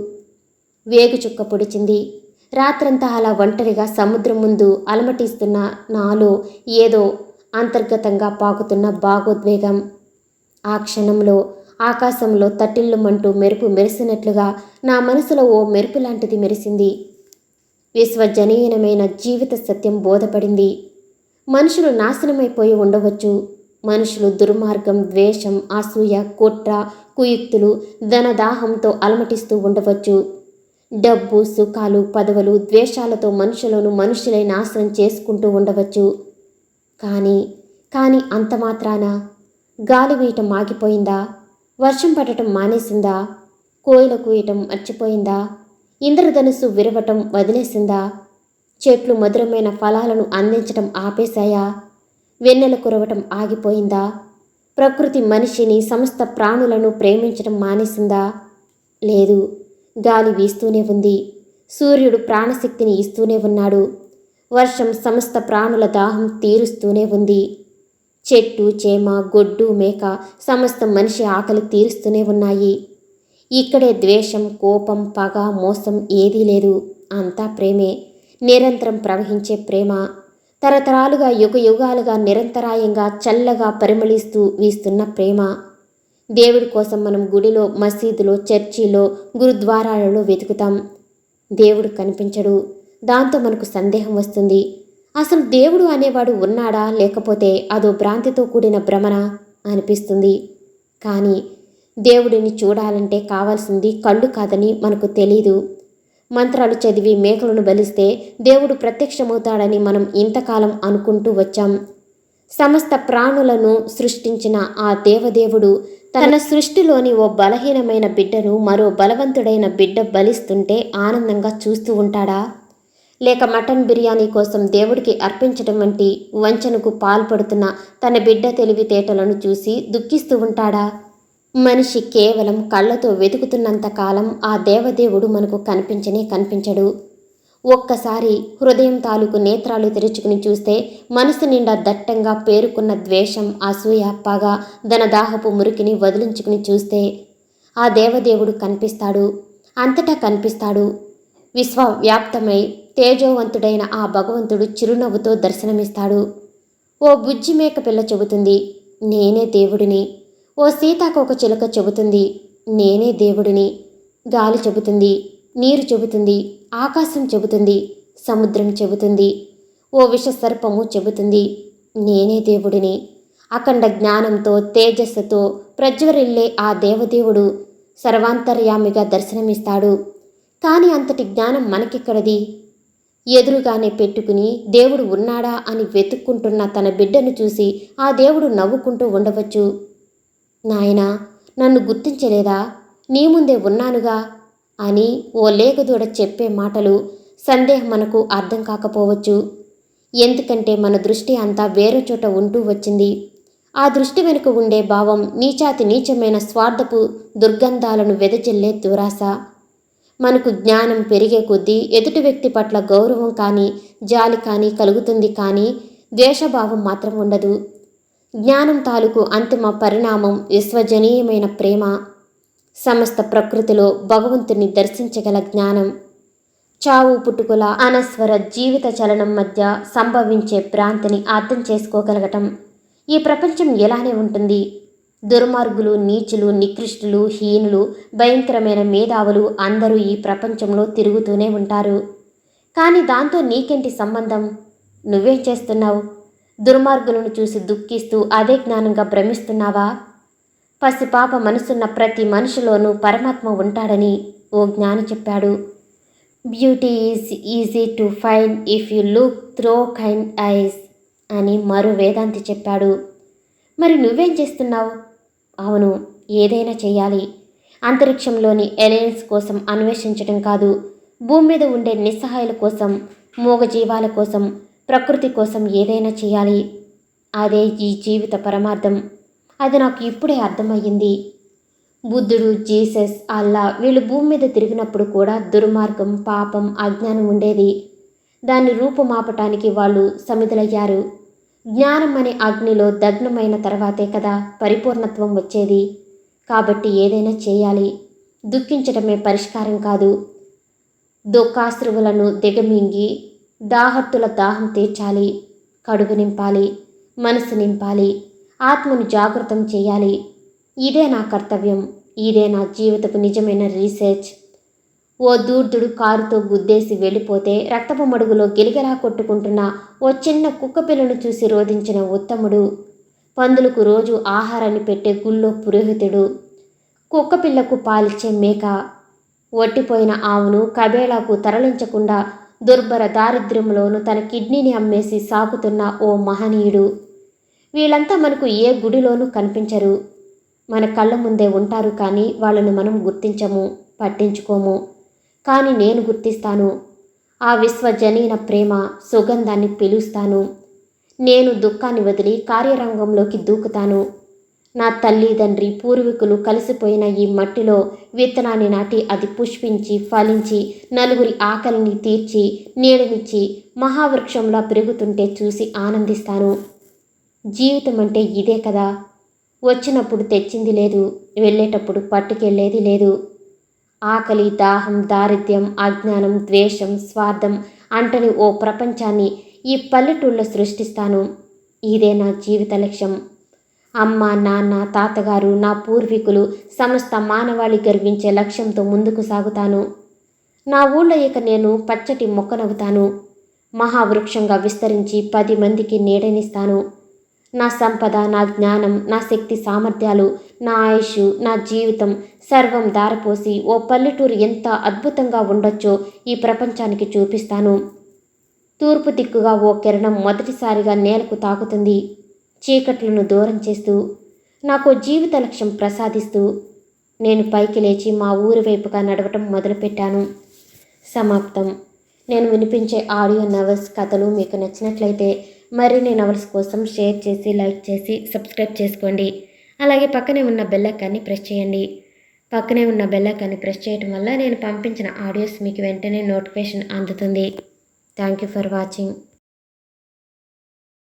వేగు చుక్క పొడిచింది. రాత్రంతా అలా ఒంటరిగా సముద్రం ముందు అలమటిస్తున్న నాలో ఏదో అంతర్గతంగా పాకుతున్న భావోద్వేగం. ఆ క్షణంలో ఆకాశంలో తటిల్లుమంటూ మెరుపు మెరిసినట్లుగా నా మనసులో ఓ మెరుపు లాంటిది మెరిసింది. విశ్వజనీయమైన జీవిత సత్యం బోధపడింది. మనుషులు నాశనమైపోయి ఉండవచ్చు. మనుషులు దుర్మార్గం, ద్వేషం, అసూయ, కుట్ర, కుయుక్తులు, ధనదాహంతో అలమటిస్తూ ఉండవచ్చు. డబ్బు, సుఖాలు, పదవులు, ద్వేషాలతో మనుషులై నాశనం చేసుకుంటూ ఉండవచ్చు. కానీ అంత మాత్రాన గాలి వీయటం ఆగిపోయిందా? వర్షం పడటం మానేసిందా? కోయిల కూయటం మర్చిపోయిందా? ఇంద్రధనుస్సు విరవటం వదిలేసిందా? చెట్లు మధురమైన ఫలాలను అందించటం ఆపేశాయా? వెన్నెల కురవటం ఆగిపోయిందా? ప్రకృతి మనిషిని, సమస్త ప్రాణులను ప్రేమించటం మానేసిందా? లేదు, గాలి వీస్తూనే ఉంది. సూర్యుడు ప్రాణశక్తిని ఇస్తూనే ఉన్నాడు. వర్షం సమస్త ప్రాణుల దాహం తీరుస్తూనే ఉంది. చెట్టు, చేమ, గొడ్డు, మేక సమస్త మనిషి ఆకలి తీరుస్తూనే ఉన్నాయి. ఇక్కడే ద్వేషం, కోపం, పగ, మోసం ఏదీ లేదు. అంతా ప్రేమే, నిరంతరం ప్రవహించే ప్రేమ. తరతరాలుగా, యుగాలుగా నిరంతరాయంగా చల్లగా పరిమళిస్తూ వీస్తున్న ప్రేమ. దేవుడి కోసం మనం గుడిలో, మసీదులో, చర్చిలో, గురుద్వారాలలో వెతుకుతాం. దేవుడు కనిపించడు. దాంతో మనకు సందేహం వస్తుంది. అసలు దేవుడు అనేవాడు ఉన్నాడా, లేకపోతే అదో భ్రాంతితో కూడిన భ్రమణ అనిపిస్తుంది. కానీ దేవుడిని చూడాలంటే కావాల్సింది కళ్ళు కాదని మనకు తెలీదు. మంత్రాలు చదివి మేకలను బలిస్తే దేవుడు ప్రత్యక్షమవుతాడని మనం ఇంతకాలం అనుకుంటూ వచ్చాం. సమస్త ప్రాణులను సృష్టించిన ఆ దేవదేవుడు తన సృష్టిలోని ఓ బలహీనమైన బిడ్డను మరో బలవంతుడైన బిడ్డ బలిస్తుంటే ఆనందంగా చూస్తూ ఉంటాడా? లేక మటన్ బిర్యానీ కోసం దేవుడికి అర్పించడం వంటి వంచనకు పాల్పడుతున్న తన బిడ్డ తెలివితేటలను చూసి దుఃఖిస్తూ ఉంటాడా? మనిషి కేవలం కళ్ళతో వెతుకుతున్నంత కాలం ఆ దేవదేవుడు మనకు కనిపించడు. ఒక్కసారి హృదయం తాలూకు నేత్రాలు తెరుచుకుని చూస్తే మనసు నిండా దట్టంగా పేరుకున్న ద్వేషం, అసూయ, పగ, ధనదాహపు మురికిని వదిలించుకుని చూస్తే ఆ దేవదేవుడు కనిపిస్తాడు. అంతటా కనిపిస్తాడు. విశ్వవ్యాప్తమై తేజోవంతుడైన ఆ భగవంతుడు చిరునవ్వుతో దర్శనమిస్తాడు. ఓ బుజ్జి మేక పిల్ల చెబుతుంది, నేనే దేవుడిని. ఓ సీతాకోక చిలుక చెబుతుంది, నేనే దేవుడిని. గాలి చెబుతుంది, నీరు చెబుతుంది, ఆకాశం చెబుతుంది, సముద్రం చెబుతుంది. ఓ విషసర్పము చెబుతుంది, నేనే దేవుడిని. అఖండ జ్ఞానంతో, తేజస్సుతో ప్రజ్వరిల్లే ఆ దేవదేవుడు సర్వాంతర్యామిగా దర్శనమిస్తాడు. కానీ అంతటి జ్ఞానం మనకిక్కడది? ఎదురుగానే పెట్టుకుని దేవుడు ఉన్నాడా అని వెతుక్కుంటున్న తన బిడ్డను చూసి ఆ దేవుడు నవ్వుకుంటూ ఉండవచ్చు. నాయనా, నన్ను గుర్తించలేదా? నీ ముందే ఉన్నానుగా అని ఓ లేఖదూడ చెప్పే మాటలు సందేహం మనకు అర్థం కాకపోవచ్చు. ఎందుకంటే మన దృష్టి అంతా వేరే చోట ఉంటూ వచ్చింది. ఆ దృష్టి వెనుక ఉండే భావం నీచాతి నీచమైన స్వార్థపు దుర్గంధాలను వెదజల్లే దురాశ. మనకు జ్ఞానం పెరిగే కొద్దీ ఎదుటి వ్యక్తి పట్ల గౌరవం కానీ జాలి కానీ కలుగుతుంది, కానీ ద్వేషభావం మాత్రం ఉండదు. జ్ఞానం తాలూకు అంతిమ పరిణామం విశ్వజనీయమైన ప్రేమ. సమస్త ప్రకృతిలో భగవంతుని దర్శించగల జ్ఞానం. చావు పుట్టుకుల అనస్వర జీవిత చలనం మధ్య సంభవించే భ్రాంతిని అర్థం చేసుకోగలగటం. ఈ ప్రపంచం ఎలానే ఉంటుంది. దుర్మార్గులు, నీచులు, నికృష్టులు, హీనులు, భయంకరమైన మేధావులు అందరూ ఈ ప్రపంచంలో తిరుగుతూనే ఉంటారు. కానీ దాంతో నీకేంటి సంబంధం? నువ్వేం చేస్తున్నావు? దుర్మార్గులను చూసి దుఃఖిస్తూ అదే జ్ఞానంగా భ్రమిస్తున్నావా? పసిపాప మనసున్న ప్రతి మనిషిలోనూ పరమాత్మ ఉంటాడని ఓ జ్ఞాని చెప్పాడు. Beauty is easy to find if you look throw kind ice అని మరో వేదాంతి చెప్పాడు. మరి నువ్వేం చేస్తున్నావు? అవును, ఏదైనా చెయ్యాలి. అంతరిక్షంలోని ఎలియన్స్ కోసం అన్వేషించడం కాదు, భూమి మీద ఉండే నిస్సహాయుల కోసం, మూగజీవాల కోసం, ప్రకృతి కోసం ఏదైనా చేయాలి. అదే ఈ జీవిత పరమార్థం. అది నాకు ఇప్పుడే అర్థమయ్యింది. బుద్ధుడు, జీసస్, అల్లా వీళ్ళు భూమి మీద తిరిగినప్పుడు కూడా దుర్మార్గం, పాపం, అజ్ఞానం ఉండేది. దాన్ని రూపుమాపటానికి వాళ్ళు సమిధులయ్యారు. జ్ఞానం అనే అగ్నిలో దగ్నమైన తర్వాతే కదా పరిపూర్ణత్వం వచ్చేది. కాబట్టి ఏదైనా చేయాలి. దుఃఖించటమే పరిష్కారం కాదు. దుఃఖాశ్రువులను దిగమింగి దాహర్తుల దాహం తీర్చాలి. కడుపు నింపాలి, మనసు నింపాలి, ఆత్మను జాగృతం చేయాలి. ఇదే నా కర్తవ్యం. ఇదే నా జీవితపు నిజమైన రీసెర్చ్. ఓ దూర్దుడు కారుతో గుద్దేసి వెళ్ళిపోతే రక్తపు మడుగులో గిలిగలా కొట్టుకుంటున్న ఓ చిన్న కుక్కపిల్లను చూసి రోధించిన ఉత్తముడు, పందులకు రోజు ఆహారాన్ని పెట్టే గుళ్ళో పురోహితుడు, కుక్కపిల్లకు పాలిచ్చే మేక, ఒట్టిపోయిన ఆవును కబేళాకు తరలించకుండా దుర్భర దారిద్ర్యంలోనూ తన కిడ్నీని అమ్మేసి సాకుతున్న ఓ మహనీయుడు. వీళ్ళంతా మనకు ఏ గుడిలోనూ కనిపించరు. మన కళ్ళ ముందే ఉంటారు, కానీ వాళ్ళను మనం గుర్తించము, పట్టించుకోము. కానీ నేను గుర్తిస్తాను. ఆ విశ్వజనీన ప్రేమ సుగంధాన్ని పిలుస్తాను. నేను దుఃఖాన్ని వదిలి కార్యరంగంలోకి దూకుతాను. నా తల్లిదండ్రి పూర్వీకులు కలిసిపోయిన ఈ మట్టిలో విత్తనాన్ని నాటి అది పుష్పించి ఫలించి నలుగురి ఆకలిని తీర్చి నీడనిచ్చి మహావృక్షంలా పెరుగుతుంటే చూసి ఆనందిస్తాను. జీవితం అంటే ఇదే కదా. వచ్చినప్పుడు తెచ్చింది లేదు, వెళ్ళేటప్పుడు పట్టుకెళ్ళేది లేదు. ఆకలి, దాహం, దారిద్ర్యం, అజ్ఞానం, ద్వేషం, స్వార్థం అంటని ఓ ప్రపంచాన్ని ఈ పల్లెటూళ్ళలో సృష్టిస్తాను. ఇదే నా జీవిత లక్ష్యం. అమ్మ, నాన్న, తాతగారు, నా పూర్వీకులు, సమస్త మానవాళి గర్వించే లక్ష్యంతో ముందుకు సాగుతాను. నా ఊళ్ళో ఇక నేను పచ్చటి మొక్కనవుతాను. మహావృక్షంగా విస్తరించి 10 మందికి నీడనిస్తాను. నా సంపద, నా జ్ఞానం, నా శక్తి సామర్థ్యాలు, నా ఆయుష్, నా జీవితం సర్వం దారపోసి ఓ పల్లెటూరు ఎంత అద్భుతంగా ఉండొచ్చో ఈ ప్రపంచానికి చూపిస్తాను. తూర్పు దిక్కుగా ఓ కిరణం మొదటిసారిగా నేలకు తాకుతుంది, చీకట్లను దూరం చేస్తూ, నాకు జీవిత లక్ష్యం ప్రసాదిస్తూ. నేను పైకి లేచి మా ఊరి వైపుగా నడవటం మొదలుపెట్టాను. సమాప్తం. నేను వినిపించే ఆడియో నవల్స్ కథలు మీకు నచ్చినట్లయితే మరిన్ని నవల్స్ కోసం షేర్ చేసి, లైక్ చేసి, సబ్స్క్రైబ్ చేసుకోండి. అలాగే పక్కనే ఉన్న బెల్ ఐకాన్ని ప్రెస్ చేయండి. పక్కనే ఉన్న బెల్ ఐకాన్ని ప్రెస్ చేయడం వల్ల నేను పంపించిన ఆడియోస్ మీకు వెంటనే నోటిఫికేషన్ అందుతుంది. Thank you for watching.